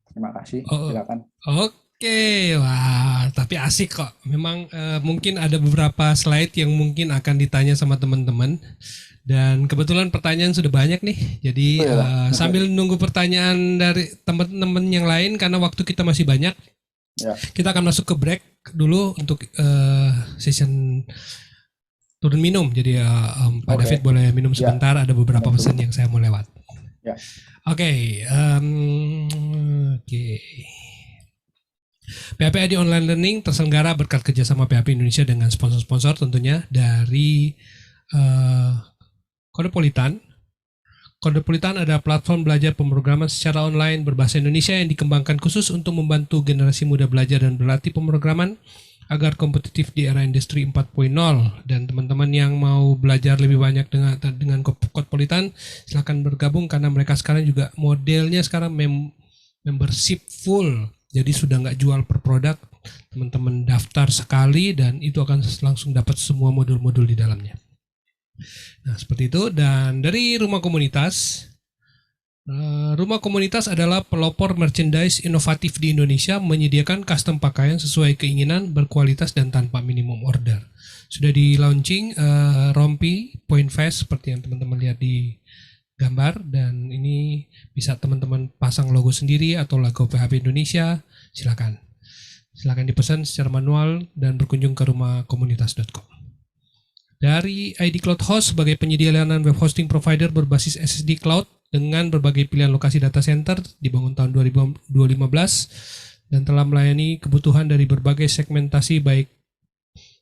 B: terima kasih, silakan.
A: Oke, wah, tapi asik kok. Memang mungkin ada beberapa slide yang mungkin akan ditanya sama teman-teman. Dan kebetulan pertanyaan sudah banyak nih. Jadi sambil nunggu pertanyaan dari teman-teman yang lain, karena waktu kita masih banyak, kita akan masuk ke break dulu untuk session turun minum. Jadi Pak David boleh minum sebentar. Ada beberapa pesan yang saya mau lewat. Oke. PHP ID Online Learning terselenggara berkat kerjasama PHP Indonesia dengan sponsor-sponsor tentunya dari Codepolitan. Codepolitan adalah platform belajar pemrograman secara online berbahasa Indonesia yang dikembangkan khusus untuk membantu generasi muda belajar dan berlatih pemrograman agar kompetitif di era industri 4.0. Dan teman-teman yang mau belajar lebih banyak dengan Codepolitan, silakan bergabung karena mereka sekarang juga modelnya sekarang membership full. Jadi sudah nggak jual per produk, teman-teman daftar sekali dan itu akan langsung dapat semua modul-modul di dalamnya. Nah, seperti itu. Dan dari Rumah Komunitas, Rumah Komunitas adalah pelopor merchandise inovatif di Indonesia, menyediakan custom pakaian sesuai keinginan, berkualitas dan tanpa minimum order. Sudah di launching rompi Point Fest seperti yang teman-teman lihat di gambar, dan ini bisa teman-teman pasang logo sendiri atau logo PHP Indonesia. Silakan dipesan secara manual dan berkunjung ke rumahkomunitas.com. Dari ID Cloud Host sebagai penyedia layanan web hosting provider berbasis SSD Cloud dengan berbagai pilihan lokasi data center, dibangun tahun 2015 dan telah melayani kebutuhan dari berbagai segmentasi baik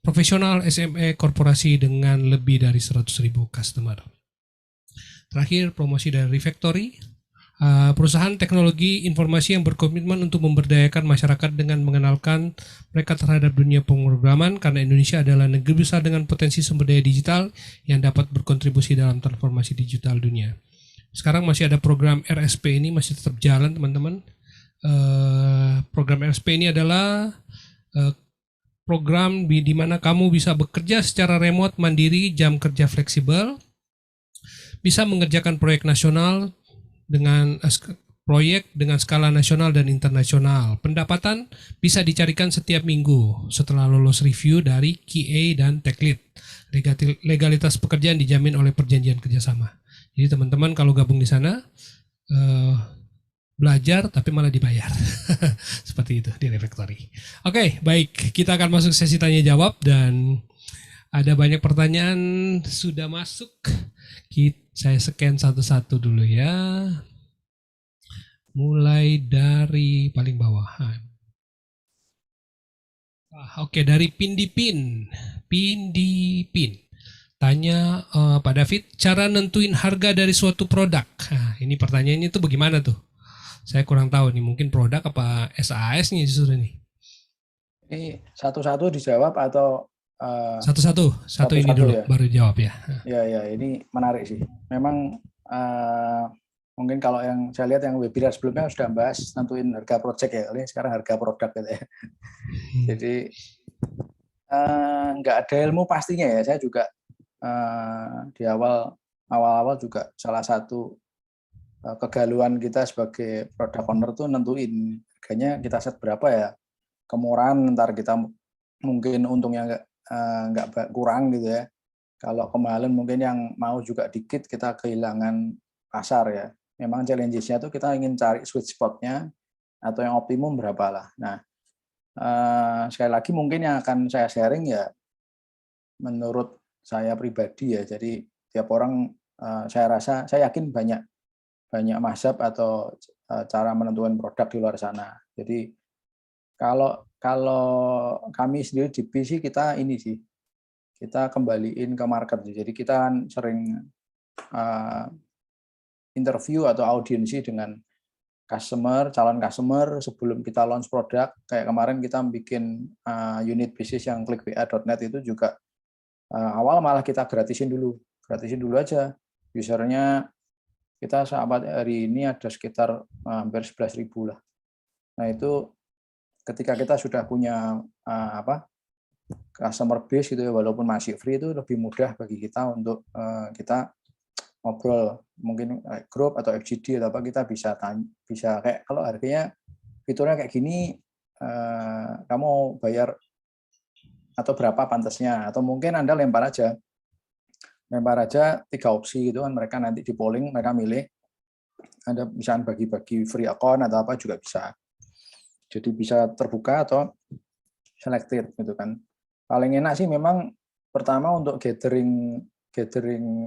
A: profesional, SME, korporasi dengan lebih dari 100.000 customer. Terakhir, promosi dari Refactory, perusahaan teknologi informasi yang berkomitmen untuk memberdayakan masyarakat dengan mengenalkan mereka terhadap dunia pemrograman, karena Indonesia adalah negeri besar dengan potensi sumber daya digital yang dapat berkontribusi dalam transformasi digital dunia. Sekarang masih ada program RSP, ini masih tetap jalan teman-teman. Program RSP ini adalah program di mana kamu bisa bekerja secara remote mandiri, jam kerja fleksibel, bisa mengerjakan proyek nasional dengan skala nasional dan internasional. Pendapatan bisa dicarikan setiap minggu setelah lolos review dari QA dan Tech Lead. Legalitas pekerjaan dijamin oleh perjanjian kerjasama. Jadi teman-teman kalau gabung di sana belajar tapi malah dibayar. Seperti itu di Refactory. Oke, baik, kita akan masuk sesi tanya jawab dan ada banyak pertanyaan sudah masuk. Saya scan satu-satu dulu ya. Mulai dari paling bawah. Oke, dari Pindipin. Tanya Pak David, cara nentuin harga dari suatu produk. Nah, ini pertanyaannya itu bagaimana tuh? Saya kurang tahu nih, mungkin produk apa SAS nih justru nih.
B: Ini satu-satu dijawab atau
A: satu ini dulu ya? Baru jawab ya.
B: Ya, ini menarik sih. Memang mungkin kalau yang saya lihat yang webinar sebelumnya sudah bahas nentuin harga project ya. Ini sekarang harga produk gitu ya. Jadi nggak ada ilmu pastinya ya. Saya juga di awal juga salah satu kegaluan kita sebagai product owner tuh nentuin harganya kita set berapa ya. Kemurahan ntar kita mungkin untungnya nggak kurang gitu ya. Kalau kemahalan mungkin yang mau juga dikit kita kehilangan pasar ya. Memang challenge-nya tuh kita ingin cari sweet spot-nya atau yang optimum berapa lah. Nah, sekali lagi mungkin yang akan saya sharing ya menurut saya pribadi ya. Jadi tiap orang saya yakin banyak mazhab atau cara menentukan produk di luar sana. Jadi kalau kami sendiri di B sih kita ini sih, kita kembaliin ke market. Jadi kita kan sering interview atau audiensi dengan calon customer sebelum kita launch produk. Kayak kemarin kita bikin unit bisnis yang klikba.net itu juga awal malah kita gratisin dulu aja. Usernya kita sahabat hari ini ada sekitar hampir 11.000 lah. Nah itu ketika kita sudah punya customer base gitu ya, walaupun masih free, itu lebih mudah bagi kita untuk kita ngobrol, mungkin grup atau FGD atau apa, kita bisa kayak kalau harganya fiturnya kayak gini, kamu bayar atau berapa pantasnya, atau mungkin Anda lempar aja 3 opsi gitu kan, mereka nanti di polling, mereka milih. Anda bisa bagi-bagi free account atau apa juga bisa. Jadi bisa terbuka atau selected gitu kan. Paling enak sih memang pertama untuk gathering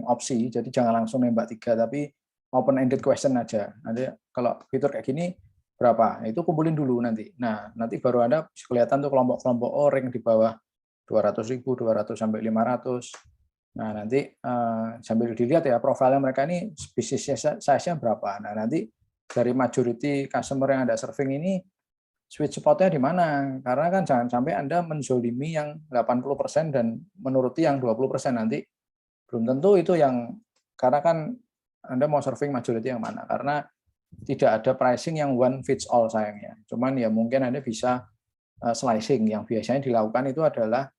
B: opsi, jadi jangan langsung nembak 3, tapi open ended question aja. Nanti kalau fitur kayak gini berapa? Itu kumpulin dulu nanti. Nah, nanti baru Anda bisa kelihatan tuh kelompok-kelompok rank di bawah 200.000, 200 sampai 500. Nah, nanti sambil dilihat ya profilnya mereka ini bisnis size-nya berapa. Nah, nanti dari majority customer yang Anda serving ini sweet spot-nya di mana? Karena kan jangan sampai Anda menzolimi yang 80% dan menuruti yang 20%, nanti belum tentu itu yang, karena kan Anda mau serving majority yang mana? Karena tidak ada pricing yang one fits all sayangnya. Cuman ya mungkin Anda bisa slicing. Yang biasanya dilakukan itu adalah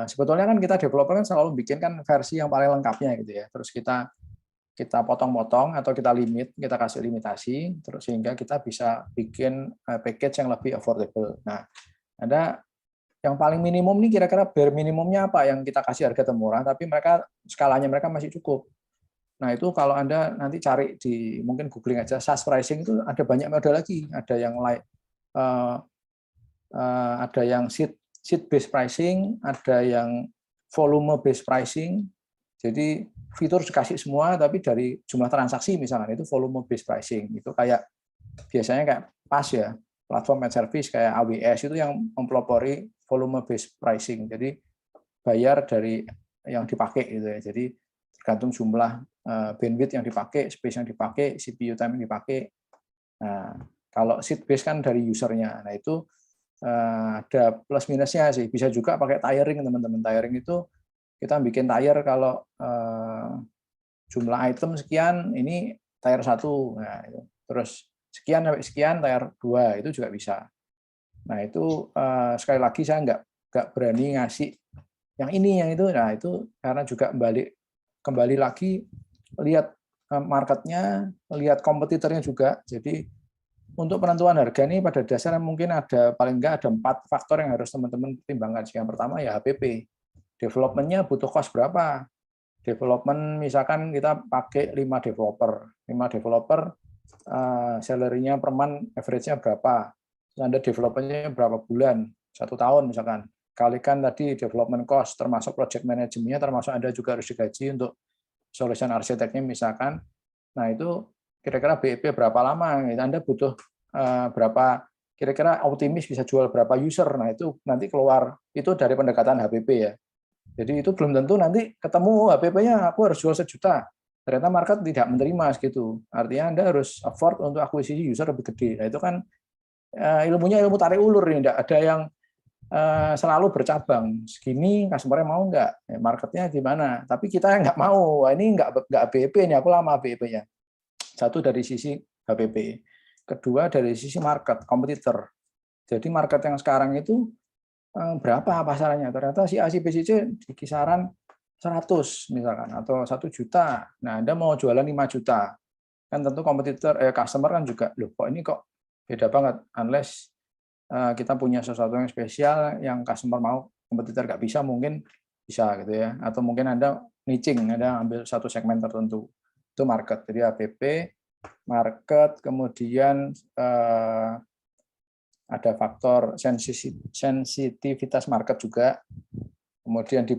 B: sebetulnya kan kita developer kan selalu bikin kan versi yang paling lengkapnya gitu ya. Terus kita potong-potong atau kita kasih limitasi, terus sehingga kita bisa bikin package yang lebih affordable. Nah, Anda yang paling minimum nih kira-kira bare minimumnya apa yang kita kasih harga termurah, tapi skalanya mereka masih cukup. Nah, itu kalau Anda nanti cari mungkin googling aja SaaS pricing, itu ada banyak model lagi. Ada yang seat based pricing, ada yang volume based pricing. Jadi fitur dikasih semua, tapi dari jumlah transaksi misalnya itu volume based pricing. Itu biasanya kayak PaaS ya, platform as service kayak AWS itu yang mempelopori volume based pricing. Jadi bayar dari yang dipakai gitu ya. Jadi tergantung jumlah bandwidth yang dipakai, space yang dipakai, CPU time yang dipakai. Nah, kalau seat based kan dari usernya. Nah, itu ada plus minusnya sih. Bisa juga pakai tiering, teman-teman. Tiering itu kita bikin tier kalau jumlah item sekian, ini tier 1. Nah, itu. Terus sekian sampai sekian tier 2, itu juga bisa. Nah, itu sekali lagi saya nggak berani ngasih yang ini, yang itu. Nah, itu karena juga kembali lagi lihat marketnya, lihat kompetitornya juga. Jadi untuk penentuan harga ini pada dasarnya mungkin paling nggak ada 4 faktor yang harus teman-teman pertimbangkan. Yang pertama ya HPP. Development-nya butuh cost berapa? Development misalkan kita pakai 5 developer, salary-nya per month average-nya berapa? Anda development-nya berapa bulan? 1 tahun misalkan. Kalikan tadi development cost, termasuk project management-nya, termasuk Anda juga harus digaji untuk solution arsiteknya misalkan. Nah, itu kira-kira BEP berapa lama? Anda butuh berapa, kira-kira optimis bisa jual berapa user. Nah, itu nanti keluar itu dari pendekatan HPP ya. Jadi itu belum tentu nanti ketemu HPP-nya aku harus jual 1 juta. Ternyata market tidak menerima segitu. Artinya Anda harus afford untuk akuisisi user lebih gede. Nah, itu kan ilmunya ilmu tarik ulur nih, tidak ada yang selalu bercabang. Segini customer-nya mau nggak? Marketnya gimana? Tapi kita nggak mau. Wah, ini nggak BEP nih, aku lama BEP-nya. Satu dari sisi HPP. Kedua dari sisi market, kompetitor. Jadi market yang sekarang itu berapa pasarannya? Ternyata si A, si B, si C di kisaran 100 misalkan, atau 1 juta. Nah, Anda mau jualan 5 juta. Kan tentu customer kan juga, loh kok ini kok beda banget. Unless kita punya sesuatu yang spesial yang customer mau, kompetitor nggak bisa, mungkin bisa gitu ya. Atau mungkin Anda niching, Anda ambil satu segmen tertentu. Itu market. Jadi APP, market, kemudian ada faktor sensitivitas market juga. Kemudian di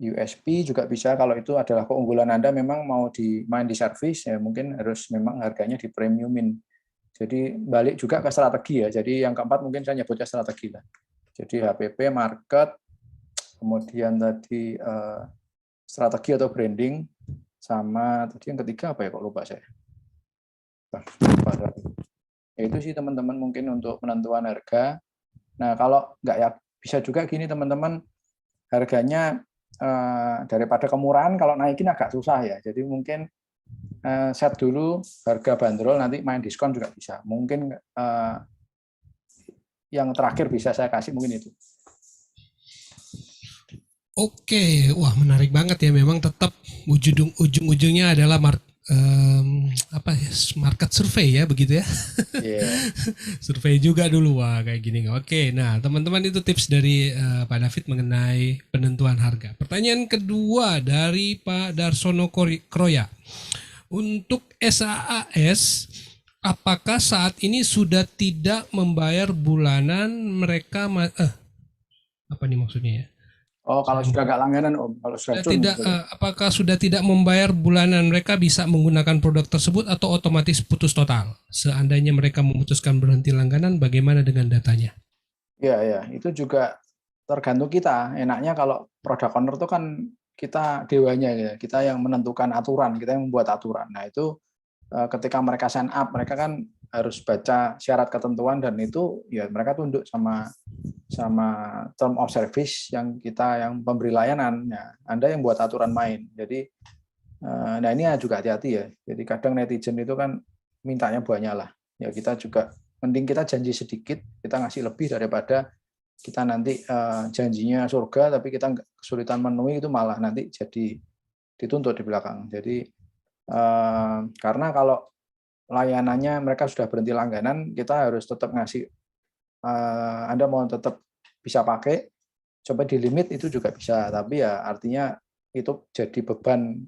B: USB juga bisa, kalau itu adalah keunggulan Anda memang mau main di servis, ya mungkin harus memang harganya di premiumin. Jadi balik juga ke strategi ya. Jadi yang keempat mungkin saya nyebutnya strategi lah. Jadi HPP, market, kemudian tadi strategi atau branding, sama tadi yang ketiga apa ya, kok lupa saya. Ya itu sih teman-teman mungkin untuk penentuan harga. Nah kalau nggak ya bisa juga gini teman-teman, harganya daripada kemurahan kalau naikin agak susah ya. Jadi mungkin set dulu harga bandrol, nanti main diskon juga bisa. Mungkin yang terakhir bisa saya kasih mungkin itu.
A: Oke, wah menarik banget ya. Memang tetap ujung-ujungnya adalah market survei ya, begitu ya.
B: Yeah.
A: Survei juga dulu, wah kayak gini. Oke, nah teman-teman itu tips dari Pak David mengenai penentuan harga. Pertanyaan kedua dari Pak Darsono Kroya. Untuk SAAS, apakah saat ini sudah tidak membayar bulanan mereka? Apa nih maksudnya ya?
B: Oh, kalau sudah nggak langganan Om, kalau sudah
A: tidak, apakah sudah tidak membayar bulanan, mereka bisa menggunakan produk tersebut atau otomatis putus total? Seandainya mereka memutuskan berhenti langganan, bagaimana dengan datanya?
B: Ya, itu juga tergantung kita. Enaknya kalau product owner itu kan kita dewanya ya, kita yang menentukan aturan, kita yang membuat aturan. Nah itu ketika mereka sign up, mereka kan harus baca syarat ketentuan dan itu ya mereka tunduk sama term of service yang kita yang pemberi layanan. Ya, Anda yang buat aturan main. Jadi nah ini juga hati-hati ya. Jadi kadang netizen itu kan mintanya banyak lah. Ya kita juga mending kita janji sedikit, kita ngasih lebih daripada kita nanti janjinya surga tapi kita kesulitan memenuhi, itu malah nanti jadi dituntut di belakang. Jadi karena kalau layanannya mereka sudah berhenti langganan, kita harus tetap ngasih, Anda mau tetap bisa pakai, coba di limit itu juga bisa, tapi ya artinya itu jadi beban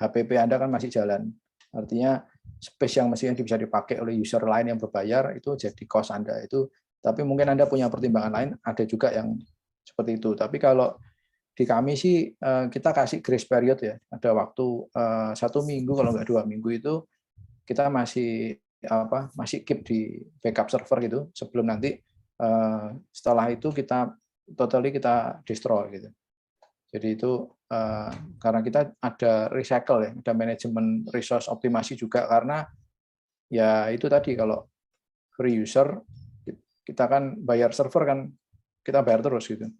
B: HPP Anda kan masih jalan. Artinya space yang mestinya bisa dipakai oleh user lain yang berbayar itu jadi cost Anda itu. Tapi mungkin Anda punya pertimbangan lain, ada juga yang seperti itu. Tapi kalau di kami sih kita kasih grace period ya, ada waktu 1 minggu kalau nggak 2 minggu itu kita masih keep di backup server gitu sebelum nanti setelah itu kita destroy gitu. Jadi itu karena kita ada recycle ya, ada manajemen resource optimasi juga, karena ya itu tadi kalau free user kita kan bayar server kan kita bayar terus gitu.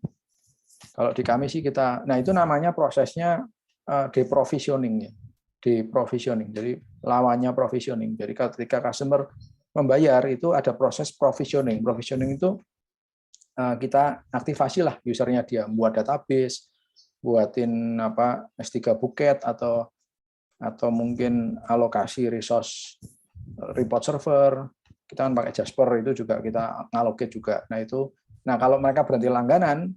B: Kalau di kami sih kita, nah itu namanya prosesnya deprovisioning ya, deprovisioning. Jadi lawannya provisioning. Jadi ketika customer membayar itu ada proses provisioning. Provisioning itu kita aktivasi lah usernya, dia buat database, buatin S3 bucket atau mungkin alokasi resource report server. Kita kan pakai Jasper, itu juga kita ngalokate juga. Nah kalau mereka berhenti langganan,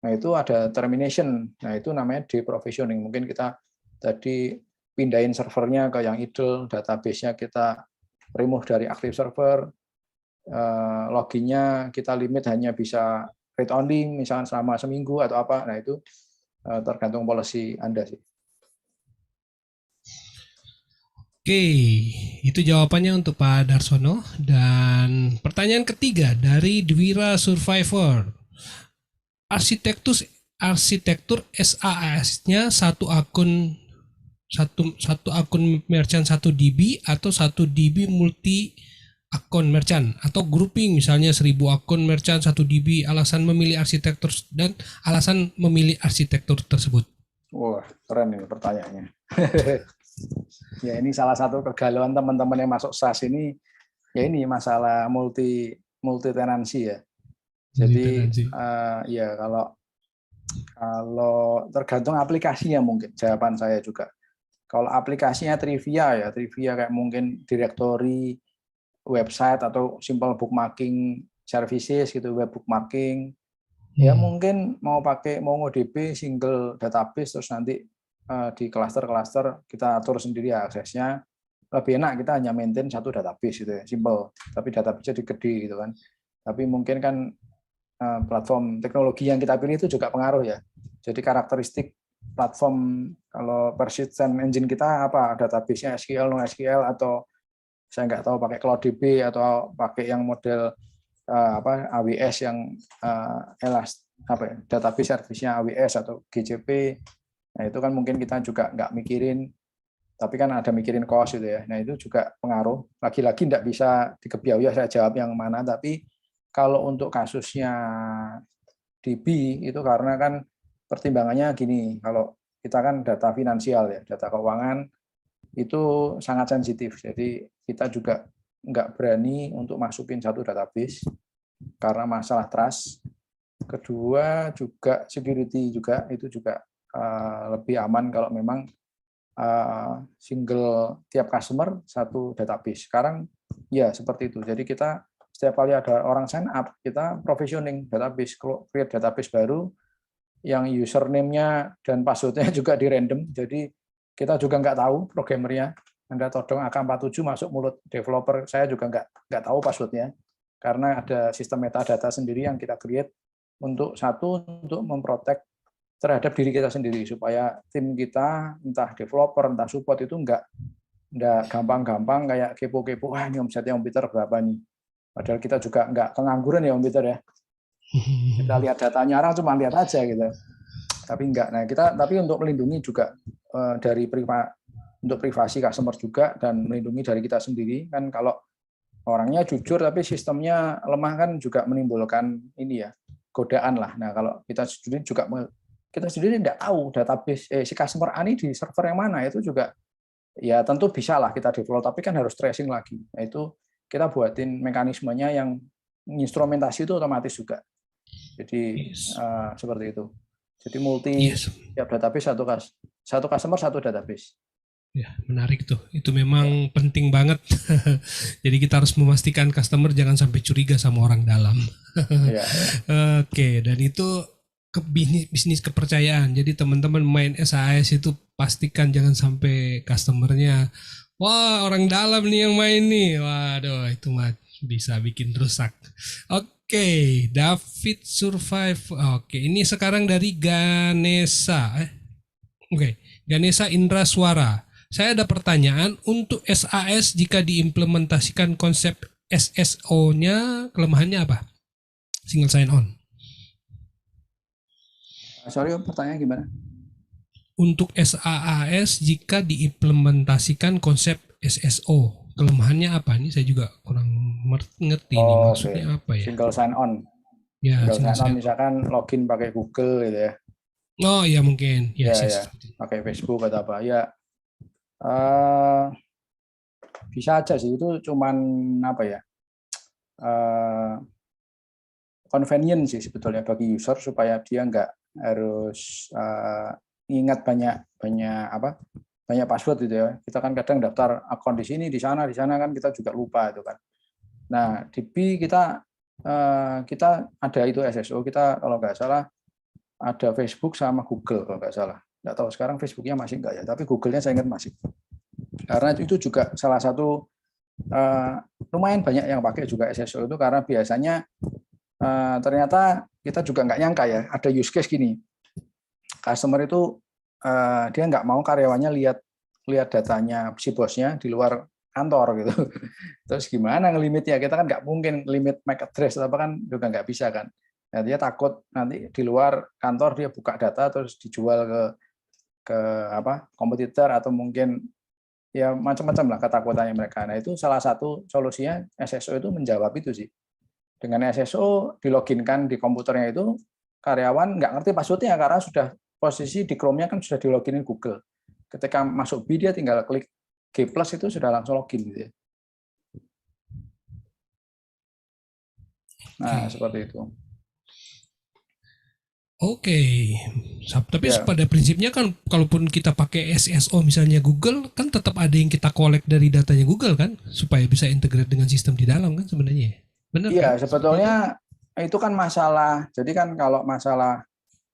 B: nah itu ada termination. Nah itu namanya deprovisioning. Mungkin kita tadi pindahin servernya ke yang idle, database-nya kita remove dari active server, loginnya kita limit hanya bisa read only, misalnya selama seminggu atau apa. Nah itu tergantung policy Anda sih.
A: Oke, itu jawabannya untuk Pak Darsono. Dan pertanyaan ketiga dari Dwira Survivor. Arsitektur SaaS-nya satu akun merchant 1 DB atau 1 DB multi akun merchant, atau grouping misalnya 1000 akun merchant 1 DB. Alasan memilih arsitektur tersebut.
B: Wah, keren ini pertanyaannya. Ya ini salah satu kegalauan teman-teman yang masuk SaaS ini, ya ini masalah multi tenancy ya. Jadi ya kalau tergantung aplikasinya mungkin jawaban saya juga. Kalau aplikasinya trivia kayak mungkin directory, website atau simple bookmarking services gitu, web bookmarking. Ya mungkin mau ngodb single database, terus nanti di cluster kita atur sendiri aksesnya. Lebih enak kita hanya maintain satu database gitu ya, simple. Tapi database-nya gede gitu kan. Tapi mungkin kan platform teknologi yang kita pilih itu juga pengaruh ya. Jadi karakteristik platform kalau persistent engine kita apa, database-nya SQL, NoSQL, atau saya nggak tahu pakai CloudDB atau pakai yang model AWS yang database service-nya AWS atau GCP. Nah itu kan mungkin kita juga nggak mikirin, tapi kan ada mikirin cost gitu ya. Nah itu juga pengaruh. Lagi-lagi nggak bisa dikebiau ya saya jawab yang mana, tapi kalau untuk kasusnya DB itu karena kan pertimbangannya gini, kalau kita kan data finansial ya, data keuangan itu sangat sensitif. Jadi kita juga nggak berani untuk masukin satu database karena masalah trust. Kedua juga security juga, itu juga lebih aman kalau memang single tiap customer satu database. Sekarang ya seperti itu. Jadi kita setiap kali ada orang sign up, kita provisioning database, create database baru yang username-nya dan password-nya juga di random. Jadi kita juga nggak tahu programmernya. Anda todong AK47 masuk mulut developer, saya juga nggak tahu password-nya. Karena ada sistem metadata sendiri yang kita create untuk memprotek terhadap diri kita sendiri, supaya tim kita, entah developer, entah support itu nggak gampang-gampang kayak kepo-kepo, wah ini omsetnya Om Peter berapa nih. Padahal kita juga nggak pengangguran ya Om Peter ya. Kita lihat datanya orang cuma lihat aja gitu. Tapi enggak. Nah, tapi untuk melindungi juga untuk privasi customer juga dan melindungi dari kita sendiri kan, kalau orangnya jujur tapi sistemnya lemah kan juga menimbulkan ini ya, godaan lah. Nah, kalau kita sendiri tidak tahu database si customer ani di server yang mana, itu juga ya tentu bisa lah kita develop, tapi kan harus tracing lagi. Nah, itu kita buatin mekanismenya yang instrumentasi itu otomatis juga. Jadi seperti itu. Jadi tiap database satu customer satu database.
A: Ya, menarik tuh. Itu memang penting banget. Jadi kita harus memastikan customer jangan sampai curiga sama orang dalam. Ya. Oke, dan itu bisnis kepercayaan. Jadi teman-teman main SAS itu pastikan jangan sampai customernya, wah orang dalam nih yang main nih. Waduh, itu mah bisa bikin rusak. Oke, David survive. Oke, ini sekarang dari Ganesha. Oke, Ganesha Indra Suara. Saya ada pertanyaan, untuk SAS jika diimplementasikan konsep SSO-nya, kelemahannya apa? Single sign on.
B: Sorry, pertanyaannya gimana?
A: Untuk SAS jika diimplementasikan konsep SSO, kelemahannya apa? Ini saya juga kurang ngerti nih maksudnya apa ya.
B: Single sign on.
A: Ya,
B: single sign on misalkan login pakai Google gitu ya.
A: Oh ya mungkin.
B: Ya. Pakai Facebook atau apa. Ya. Bisa aja sih, itu cuman apa ya, convenient sih sebetulnya bagi user, supaya dia nggak harus ingat banyak password gitu ya. Kita kan kadang daftar akun di sini, di sana kan kita juga lupa itu kan. Nah di B kita ada itu SSO, kita kalau nggak salah ada Facebook sama Google kalau nggak salah. Nggak tahu sekarang Facebooknya masih nggak ya, tapi Google-nya saya ingat masih. Karena itu juga salah satu lumayan banyak yang pakai juga SSO itu, karena biasanya ternyata kita juga nggak nyangka ya, ada use case gini, customer itu dia nggak mau karyawannya lihat datanya si bosnya di luar kantor gitu. Terus gimana ngelimitnya? Kita kan nggak mungkin limit MAC address apa kan juga nggak bisa kan. Nah, dia takut nanti di luar kantor dia buka data terus dijual ke kompetitor, atau mungkin ya macam-macam lah ketakutannya mereka. Nah itu salah satu solusinya SSO itu menjawab itu sih. Dengan SSO diloginkan di komputernya itu, karyawan nggak ngerti passwordnya karena sudah posisi di Chrome-nya kan sudah diloginin Google. Ketika masuk B dia tinggal klik G+ itu sudah langsung login gitu ya. Nah seperti itu.
A: Oke, tapi pada prinsipnya kan kalaupun kita pakai SSO misalnya Google, kan tetap ada yang kita collect dari datanya Google kan, supaya bisa integrate dengan sistem di dalam kan sebenarnya. Benar?
B: Iya, kan? Sebetulnya itu kan masalah. Jadi kan kalau masalah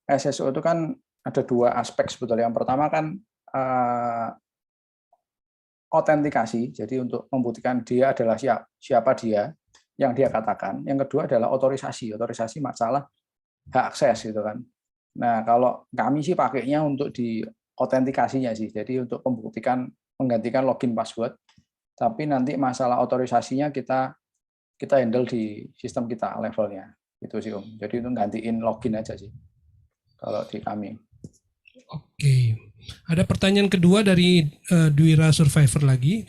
B: SSO itu kan ada dua aspek sebetulnya. Yang pertama kan autentikasi, jadi untuk membuktikan dia adalah siapa dia. yang dia katakan. Yang kedua adalah otorisasi masalah hak akses gitu kan. Nah, kalau kami sih pakainya untuk di autentikasinya sih. Jadi untuk membuktikan menggantikan login password. Tapi nanti masalah otorisasinya kita handle di sistem kita levelnya. Itu sih Om. Jadi itu gantiin login aja sih. Kalau di kami.
A: Oke. Ada pertanyaan kedua dari Dwira Survivor lagi.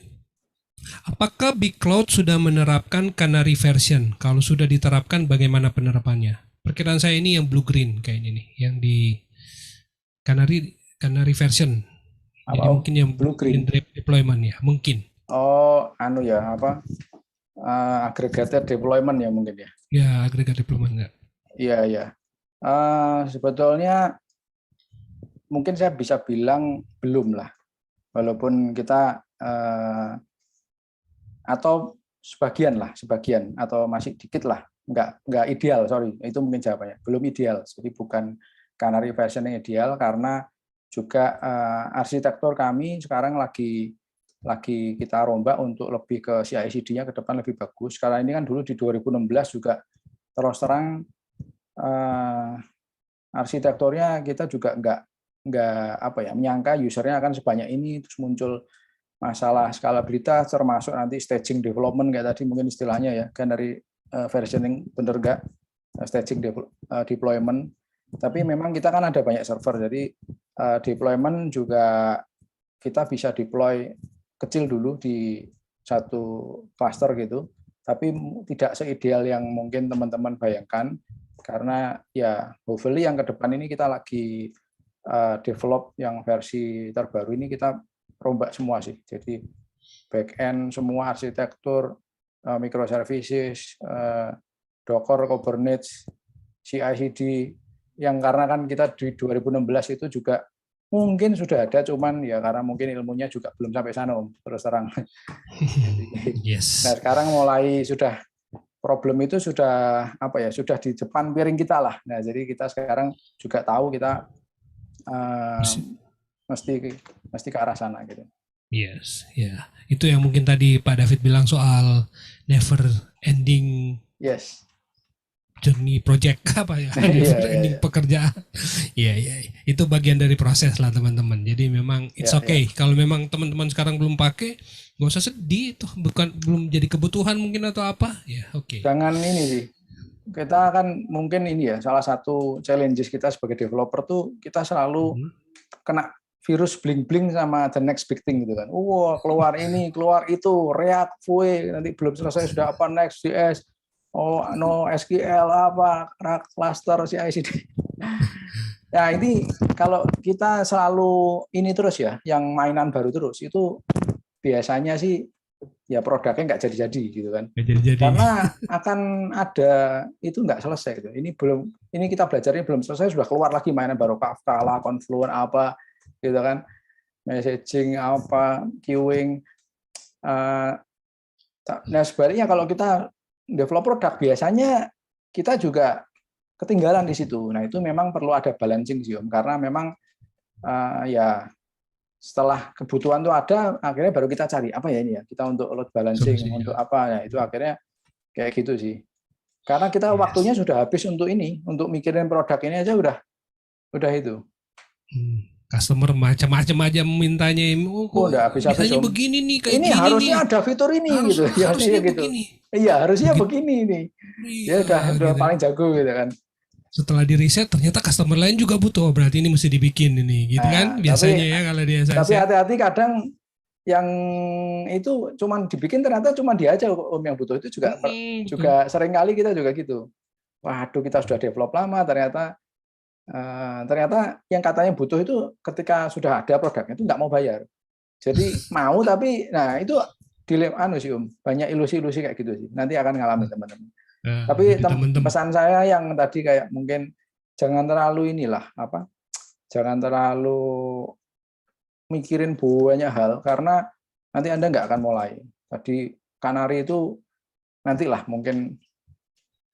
A: Apakah Big Cloud sudah menerapkan Canary version? Kalau sudah diterapkan, bagaimana penerapannya? Perkiraan saya ini yang blue green kayaknya nih, yang di Canary version. Jadi mungkin yang
B: blue green
A: deployment ya, mungkin.
B: Oh, aggregated deployment ya mungkin ya.
A: Ya, aggregated deployment enggak.
B: Iya. Sebetulnya mungkin saya bisa bilang belum lah. Walaupun kita atau sebagian atau masih dikit lah, nggak ideal, sorry, itu mungkin jawabannya, belum ideal. Jadi bukan Canary version yang ideal karena juga arsitektur kami sekarang lagi kita rombak untuk lebih ke CI/CD-nya ke depan lebih bagus. Karena ini kan dulu di 2016 juga terus terang arsitekturnya kita juga nggak menyangka usernya akan sebanyak ini, terus muncul masalah skalabilitas termasuk nanti staging development kayak tadi mungkin istilahnya ya kan dari versioning bener nggak staging deployment. Tapi memang kita kan ada banyak server, jadi deployment juga kita bisa deploy kecil dulu di satu cluster gitu, tapi tidak seideal yang mungkin teman-teman bayangkan karena ya hopefully yang ke depan ini kita lagi develop yang versi terbaru ini kita rombak semua sih. Jadi back-end semua arsitektur, microservices, Docker, Kubernetes, CI/CD yang karena kan kita di 2016 itu juga mungkin sudah ada, cuman ya karena mungkin ilmunya juga belum sampai sana Om, terus terang.
A: Yes.
B: Nah sekarang mulai sudah problem itu sudah sudah di depan piring kita lah. Nah jadi kita sekarang juga tahu kita mesti ke arah sana gitu.
A: Yes, ya. Itu yang mungkin tadi Pak David bilang soal never ending journey project apa ya, never ending pekerjaan. Iya. Itu bagian dari proses lah teman-teman. Jadi memang it's okay. Kalau memang teman-teman sekarang belum pakai, nggak usah sedih. Itu belum jadi kebutuhan mungkin atau apa. Ya, oke.
B: Jangan ini sih. Kita kan mungkin ini ya salah satu challenges kita sebagai developer tuh kita selalu kena virus bling-bling sama the next big thing gitu kan. Keluar ini, keluar itu, React, Vue, nanti belum selesai sudah apa Next.js, SQL apa, cluster, CI/CD. Nah ini kalau kita selalu ini terus ya, yang mainan baru terus itu biasanya sih ya produknya nggak jadi-jadi gitu kan. Karena akan ada itu nggak selesai gitu. Ini kita belajarnya belum selesai sudah keluar lagi mainan baru Kafka lah, Confluent apa gitu kan, messaging apa, queuing. Nah sebaliknya kalau kita develop produk biasanya kita juga ketinggalan di situ. Nah itu memang perlu ada balancing sih Om, karena memang ya setelah kebutuhan itu ada, akhirnya baru kita cari apa ya ini ya, kita untuk load balancing, untuk apa ya, itu akhirnya kayak gitu sih. Karena kita waktunya sudah habis untuk ini, untuk mikirin produk ini aja udah itu.
A: Customer macam-macam aja mintanya,
B: udah habis-habis
A: begini nih, kayak
B: ini
A: gini
B: harusnya
A: nih.
B: ada fitur ini gitu.
A: Harusnya
B: gitu.
A: Begini.
B: Iya, harusnya begini nih. Dia udah gitu. Paling jago gitu kan.
A: Setelah di riset ternyata customer lain juga butuh, berarti ini mesti dibikin ini gitu kan biasanya ya kalau dia.
B: Tapi hati-hati kadang yang itu cuman dibikin ternyata cuma dia aja Om yang butuh, itu juga sering kali kita juga gitu. Waduh, kita sudah develop lama ternyata yang katanya butuh itu ketika sudah ada produknya itu nggak mau bayar. Jadi mau tapi nah itu dilema sih Om, banyak ilusi-ilusi kayak gitu sih. Nanti akan ngalamin teman-teman. Tapi pesan saya yang tadi kayak mungkin jangan terlalu jangan terlalu mikirin banyak hal karena nanti Anda nggak akan mulai. Tadi Canary itu nantilah mungkin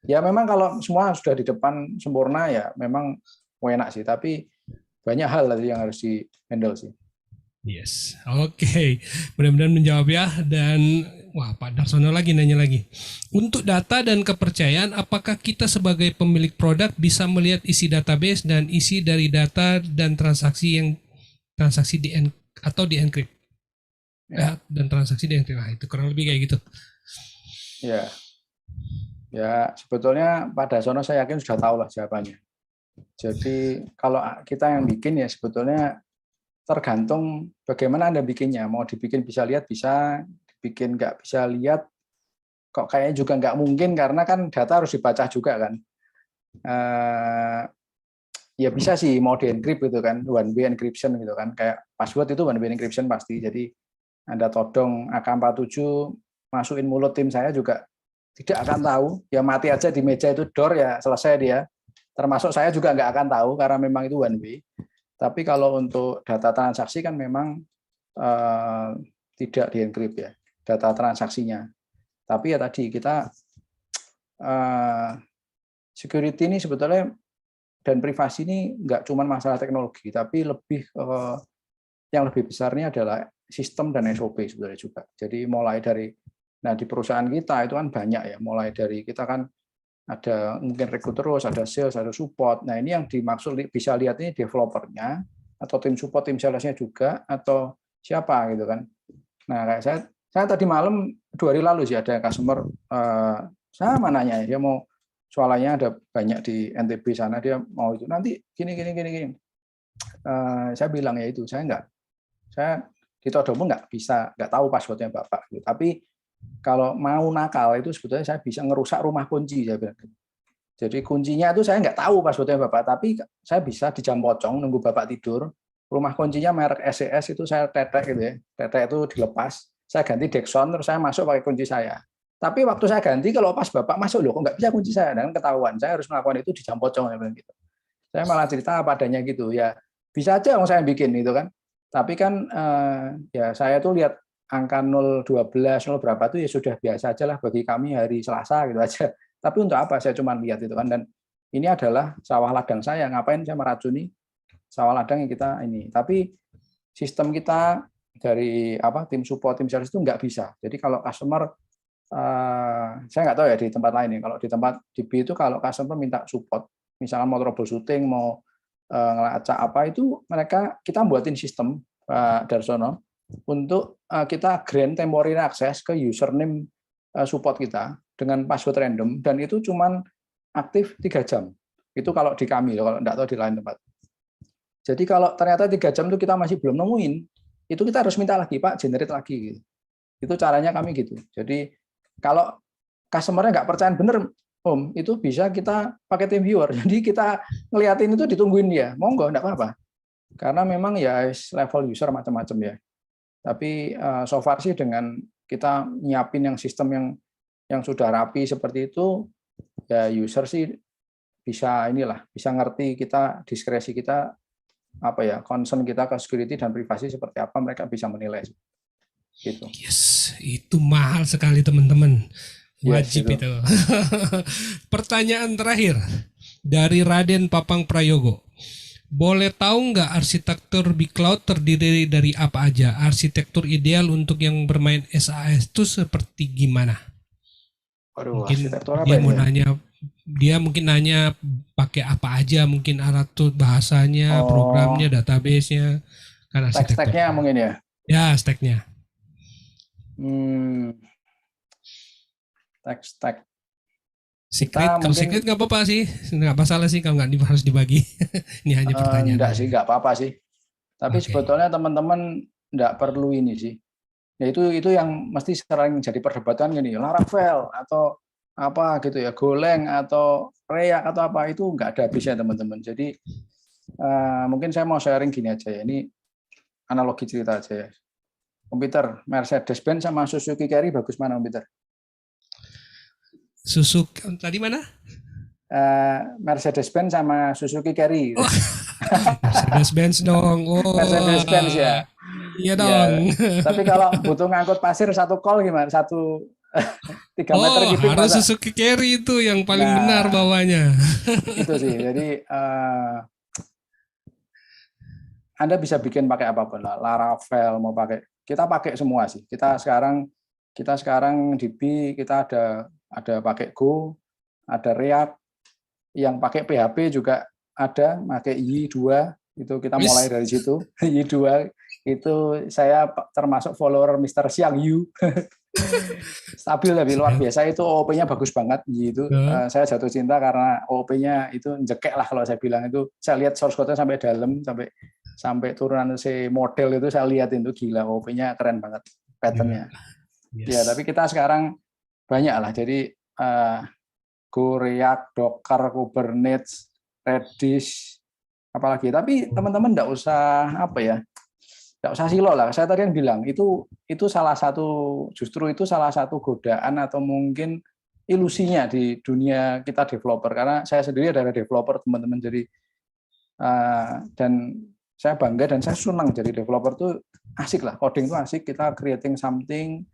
B: ya memang kalau semua sudah di depan sempurna ya memang enak sih, tapi banyak hal tadi yang harus di handle sih.
A: Yes, oke. Mudah-mudahan menjawab ya, dan Wah, Pak Darsono lagi nanya lagi. Untuk data dan kepercayaan, apakah kita sebagai pemilik produk bisa melihat isi database dan isi dari data dan transaksi atau di encrypt?
B: Ya,
A: Dan transaksi di encrypt. Nah, itu kurang lebih kayak gitu.
B: ya, ya. Sebetulnya Pak Dasono saya yakin sudah tahu lah jawabannya. Jadi kalau kita yang bikin ya sebetulnya tergantung bagaimana Anda bikinnya. Mau dibikin bisa lihat bisa, dibikin nggak bisa lihat, kok kayaknya juga nggak mungkin karena kan data harus dibaca juga kan. Ya bisa sih mau di-encrypt gitu kan, one way encryption gitu kan. Kayak password itu one way encryption pasti. Jadi Anda todong AK-47 masukin mulut tim saya juga tidak akan tahu. Ya mati aja di meja itu door ya selesai dia. Termasuk saya juga nggak akan tahu karena memang itu one way. Tapi kalau untuk data transaksi kan memang tidak di-encrypt ya, data transaksinya. Tapi ya tadi kita security ini sebetulnya dan privasi ini nggak cuma masalah teknologi, tapi lebih yang lebih besarnya adalah sistem dan SOP sebetulnya juga. Jadi mulai dari, nah di perusahaan kita itu kan banyak ya, mulai dari kita kan ada mungkin rekrut terus, ada sales, ada support. Nah ini yang dimaksud bisa lihat ini developernya, atau tim support, tim salesnya juga, atau siapa gitu kan. Nah kayak saya tadi malam 2 hari lalu sih ada customer sama nanya, dia mau soalnya ada banyak di NTB sana, dia mau itu nanti gini. Saya bilang ya itu saya di Todomo nggak tahu passwordnya Bapak. Tapi kalau mau nakal itu sebetulnya saya bisa ngerusak rumah kunci saya bilang. Jadi kuncinya itu saya nggak tahu passwordnya Bapak, tapi saya bisa di jam pocong nunggu Bapak tidur. Rumah kuncinya merek SES itu saya tetek gitu ya, tetek itu dilepas, saya ganti Dexon terus saya masuk pakai kunci saya. Tapi waktu saya ganti kalau pas Bapak masuk loh kok nggak bisa kunci saya, dan ketahuan saya harus melakukan itu di jam pocong gitu. Saya malah cerita apa adanya gitu ya, bisa aja yang saya bikin itu kan. Tapi kan ya saya tuh lihat angka 012 0 berapa tuh ya sudah biasa aja lah bagi kami hari Selasa gitu aja. Tapi untuk apa saya cuma lihat itu kan, dan ini adalah sawah ladang saya, ngapain saya meracuni sawah ladang yang kita ini. Tapi sistem kita dari tim support, tim sales itu nggak bisa. Jadi kalau customer saya nggak tahu ya di tempat lain nih. Kalau di tempat di B itu kalau customer minta support, misalnya mau troubleshooting, mau ngelacak apa itu kita buatin sistem Pak Darsono untuk kita grant temporary access ke username support kita dengan password random, dan itu cuman aktif 3 jam. Itu kalau di kami, kalau enggak tahu di lain tempat. Jadi kalau ternyata 3 jam itu kita masih belum nemuin, itu kita harus minta lagi, Pak, generate lagi. Gitu. Itu caranya kami gitu. Jadi kalau customer-nya nggak percaya bener, Om, itu bisa kita pakai TeamViewer. Jadi kita ngeliatin itu ditungguin dia. Monggo, enggak apa-apa. Karena memang ya level user macam-macam ya. Tapi so far sih dengan kita nyiapin yang sistem yang sudah rapi seperti itu, ya user sih bisa bisa ngerti kita diskresi kita concern kita ke security dan privasi seperti apa, mereka bisa menilai gitu.
A: Yes, itu mahal sekali teman-teman. Wajib
B: yes,
A: itu. Pertanyaan terakhir dari Raden Papang Prayogo. Boleh tahu nggak arsitektur Big Cloud terdiri dari apa aja? Arsitektur ideal untuk yang bermain SAS itu seperti gimana?
B: Aduh,
A: Mungkin
B: arsitektur apa
A: dia
B: ini
A: mau
B: ya?
A: dia mungkin nanya pakai apa aja, mungkin alat bahasanya, programnya, database-nya, kan arsitektur.
B: Stack-stacknya mungkin ya?
A: Ya, stack-nya.
B: Stack.
A: Secret, kalau secret nggak apa-apa sih, nggak masalah sih kalau nggak harus dibagi. Ini hanya pertanyaan.
B: Enggak sih, nggak apa-apa sih. Tapi sebetulnya teman-teman nggak perlu ini sih. Ya itu yang mesti sering jadi perdebatan gini, Laravel atau apa gitu ya, Golang atau React atau apa, itu nggak ada habisnya teman-teman. Jadi mungkin saya mau sharing gini aja ya, ini analogi cerita aja ya. Komputer Mercedes-Benz sama Suzuki Carry bagus mana komputer?
A: Suzuki tadi mana?
B: Mercedes-Benz sama Suzuki Carry.
A: Oh, Mercedes-Benz dong. Oh,
B: Mercedes-Benz ya.
A: Iya dong.
B: Ya, tapi kalau butuh ngangkut pasir satu kol gimana? 3 meter kubik
A: harus
B: masa?
A: Suzuki Carry itu yang paling benar bawahnya.
B: Itu sih. Jadi Anda bisa bikin pakai apapun lah. Laravel mau pakai, kita pakai semua sih. Kita sekarang kita sekarang di B kita ada pakai Go, ada React, yang pakai PHP juga ada, pakai Y2, itu kita mulai dari situ. Y2 itu saya termasuk follower Mr. Xiang Yu. Stabil tapi luar biasa, itu OOP-nya bagus banget gitu. Saya jatuh cinta karena OOP-nya itu jekek lah kalau saya bilang. Itu saya lihat source code-nya sampai dalam, sampai turunan si model itu saya lihat, itu gila, OOP-nya keren banget pattern-nya. Ya, tapi kita sekarang banyak lah, jadi Go, React, Docker, Kubernetes, Redis, apalagi. Tapi teman-teman enggak usah enggak usah silo lah. Saya tadi yang bilang itu justru itu salah satu godaan atau mungkin ilusinya di dunia kita developer, karena saya sendiri adalah developer, teman-teman. Jadi dan saya bangga dan saya senang jadi developer tuh, asik lah, coding itu asik, kita creating something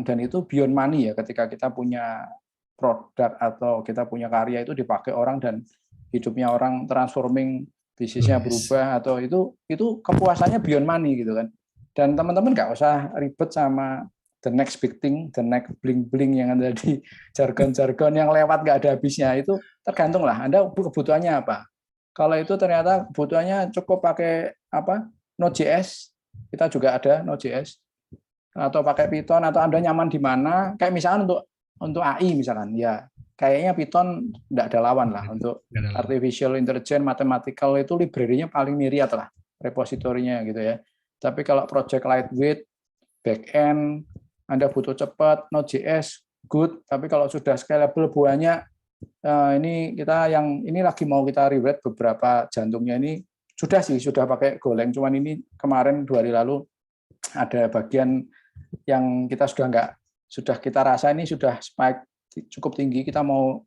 B: dan itu beyond money ya, ketika kita punya produk atau kita punya karya itu dipakai orang dan hidupnya orang transforming, bisnisnya berubah, atau itu kepuasannya beyond money gitu kan. Dan teman-teman nggak usah ribet sama the next big thing, the next bling-bling yang ada di jargon-jargon yang lewat nggak ada habisnya. Itu tergantung lah Anda kebutuhannya apa. Kalau itu ternyata kebutuhannya cukup pakai Node.js, kita juga ada Node.js, atau pakai Python, atau Anda nyaman di mana, kayak misalnya untuk AI misalkan, ya kayaknya Python tidak ada lawan lah. Untuk artificial intelligence, mathematical itu library-nya paling myriad lah, repositorinya gitu ya. Tapi kalau project lightweight, back-end, Anda butuh cepat, Node.js, good. Tapi kalau sudah scalable banyak, ini lagi mau kita rewrite beberapa jantungnya ini, sudah pakai Golang, cuman ini kemarin 2 hari lalu ada bagian yang kita sudah kita rasa ini sudah spike cukup tinggi, kita mau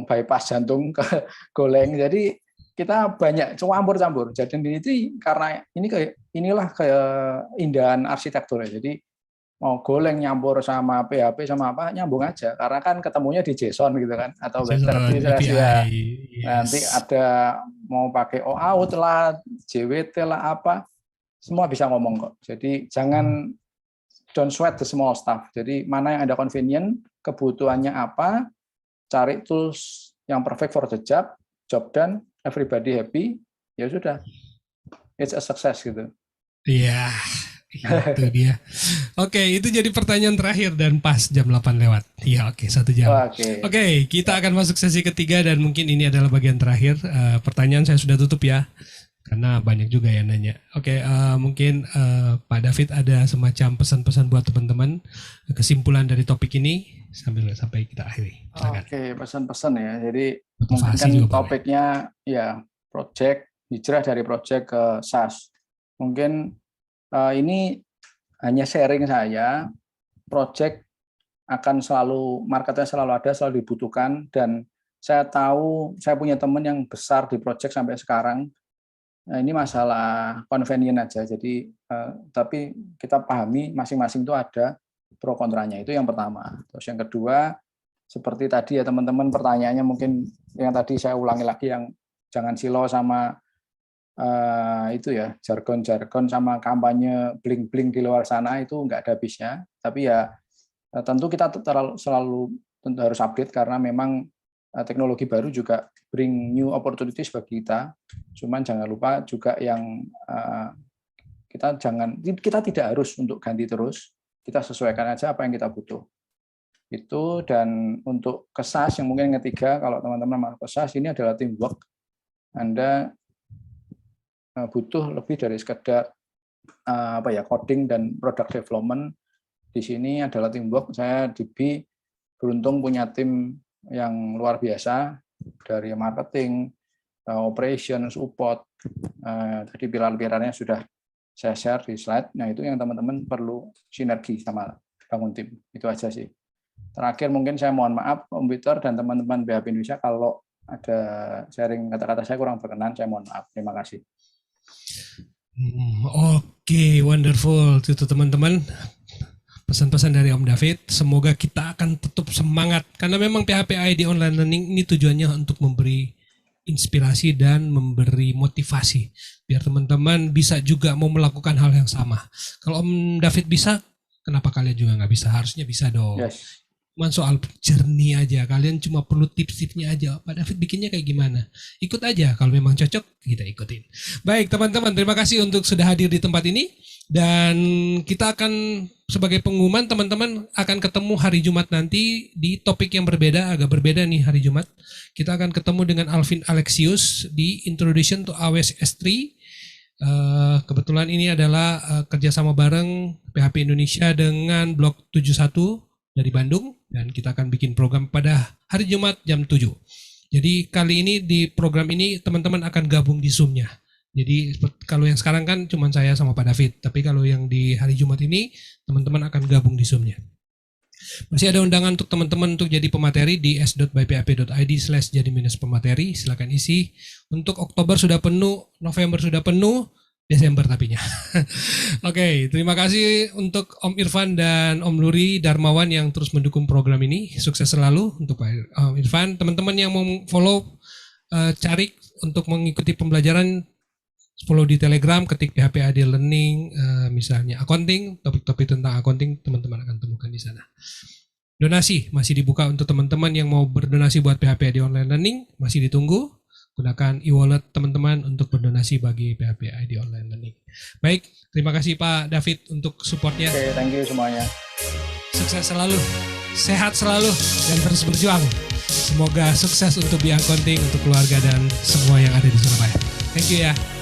B: bypass jantung ke Golang. Jadi kita banyak campur-campur. Jadi ini karena inilah keindahan arsitektur ya. Jadi mau Golang nyampur sama PHP sama apa, nyambung aja, karena kan ketemunya di JSON gitu kan, atau web service ya. Nanti ada mau pakai OAuth lah, JWT lah, apa semua bisa ngomong kok. Jadi don't sweat the small stuff. Jadi mana yang Anda convenient, kebutuhannya apa, cari tools yang perfect for the job done, everybody happy, ya sudah, it's a success gitu.
A: Iya, itu dia. Oke, itu jadi pertanyaan terakhir dan pas jam 8 lewat. Iya, oke, 1 jam. Oke, kita akan masuk sesi ketiga dan mungkin ini adalah bagian terakhir. Pertanyaan saya sudah tutup ya, karena banyak juga yang nanya. Oke, mungkin Pak David ada semacam pesan-pesan buat teman-teman, kesimpulan dari topik ini sampai kita akhiri. Silakan.
B: Oke, pesan-pesan ya. Jadi mungkin kan topiknya ya project, hijrah dari project ke SaaS. Mungkin ini hanya sharing saya, project akan selalu, marketnya selalu ada, selalu dibutuhkan, dan saya tahu, saya punya teman yang besar di project sampai sekarang. Nah, ini masalah convenient aja. Jadi tapi kita pahami masing-masing itu ada pro kontranya. Itu yang pertama. Terus yang kedua, seperti tadi ya teman-teman, pertanyaannya mungkin yang tadi saya ulangi lagi, yang jangan silo sama itu ya, jargon-jargon sama kampanye bling-bling di luar sana, itu nggak ada habisnya. Tapi ya tentu kita selalu harus update, karena memang teknologi baru juga bring new opportunities bagi kita. Cuman jangan lupa juga yang kita tidak harus untuk ganti terus. Kita sesuaikan aja apa yang kita butuh. Itu. Dan untuk ke SaaS yang mungkin yang ketiga, kalau teman-teman mau ke SaaS, ini adalah teamwork. Anda butuh lebih dari sekedar coding dan product development. Di sini adalah teamwork. Saya di B beruntung punya tim yang luar biasa, dari marketing, operation, support. Tadi pilar-pilarnya sudah saya share di slide. Nah, itu yang teman-teman perlu sinergi sama bangun tim. Itu aja sih. Terakhir mungkin saya mohon maaf, Om Victor dan teman-teman PHP Indonesia, kalau ada sharing kata-kata saya kurang berkenan, saya mohon maaf. Terima kasih.
A: Oke, wonderful. Itu teman-teman, pesan-pesan dari Om David. Semoga kita akan tetap semangat, karena memang PHP ID Online Learning ini tujuannya untuk memberi inspirasi dan memberi motivasi, biar teman-teman bisa juga mau melakukan hal yang sama. Kalau Om David bisa, kenapa kalian juga nggak bisa? Harusnya bisa dong.
B: Yes.
A: Cuman soal jernih aja, kalian cuma perlu tips-tipsnya aja. Pak David bikinnya kayak gimana? Ikut aja, kalau memang cocok kita ikutin. Baik teman-teman, terima kasih untuk sudah hadir di tempat ini. Dan kita akan sebagai pengumuman, teman-teman akan ketemu hari Jumat nanti di topik yang berbeda, agak berbeda nih hari Jumat. Kita akan ketemu dengan Alvin Alexius di Introduction to AWS S3. Kebetulan ini adalah kerjasama bareng PHP Indonesia dengan Blok 71 dari Bandung, dan kita akan bikin program pada hari Jumat jam 7. Jadi kali ini di program ini teman-teman akan gabung di Zoom-nya. Jadi kalau yang sekarang kan cuma saya sama Pak David, tapi kalau yang di hari Jumat ini teman-teman akan gabung di Zoom-nya. Masih ada undangan untuk teman-teman untuk jadi pemateri di s.byphp.id/jadi-pemateri. Silakan isi. Untuk Oktober sudah penuh, November sudah penuh, Desember tapinya. Oke, terima kasih untuk Om Irfan dan Om Luri Darmawan yang terus mendukung program ini. Sukses selalu untuk Pak Irfan. Teman-teman yang mau follow, cari untuk mengikuti pembelajaran, follow di Telegram, ketik PHP AD Learning, misalnya accounting, topik-topik tentang accounting, teman-teman akan temukan di sana. Donasi masih dibuka untuk teman-teman yang mau berdonasi buat PHP AD Online Learning, masih ditunggu. Gunakan e-wallet teman-teman untuk berdonasi bagi PHP AD Online Learning. Baik, terima kasih Pak David untuk supportnya.
B: Oke, thank you semuanya.
A: Sukses selalu, sehat selalu, dan terus berjuang. Semoga sukses untuk Beyond Accounting, untuk keluarga dan semua yang ada di Surabaya. Thank you ya.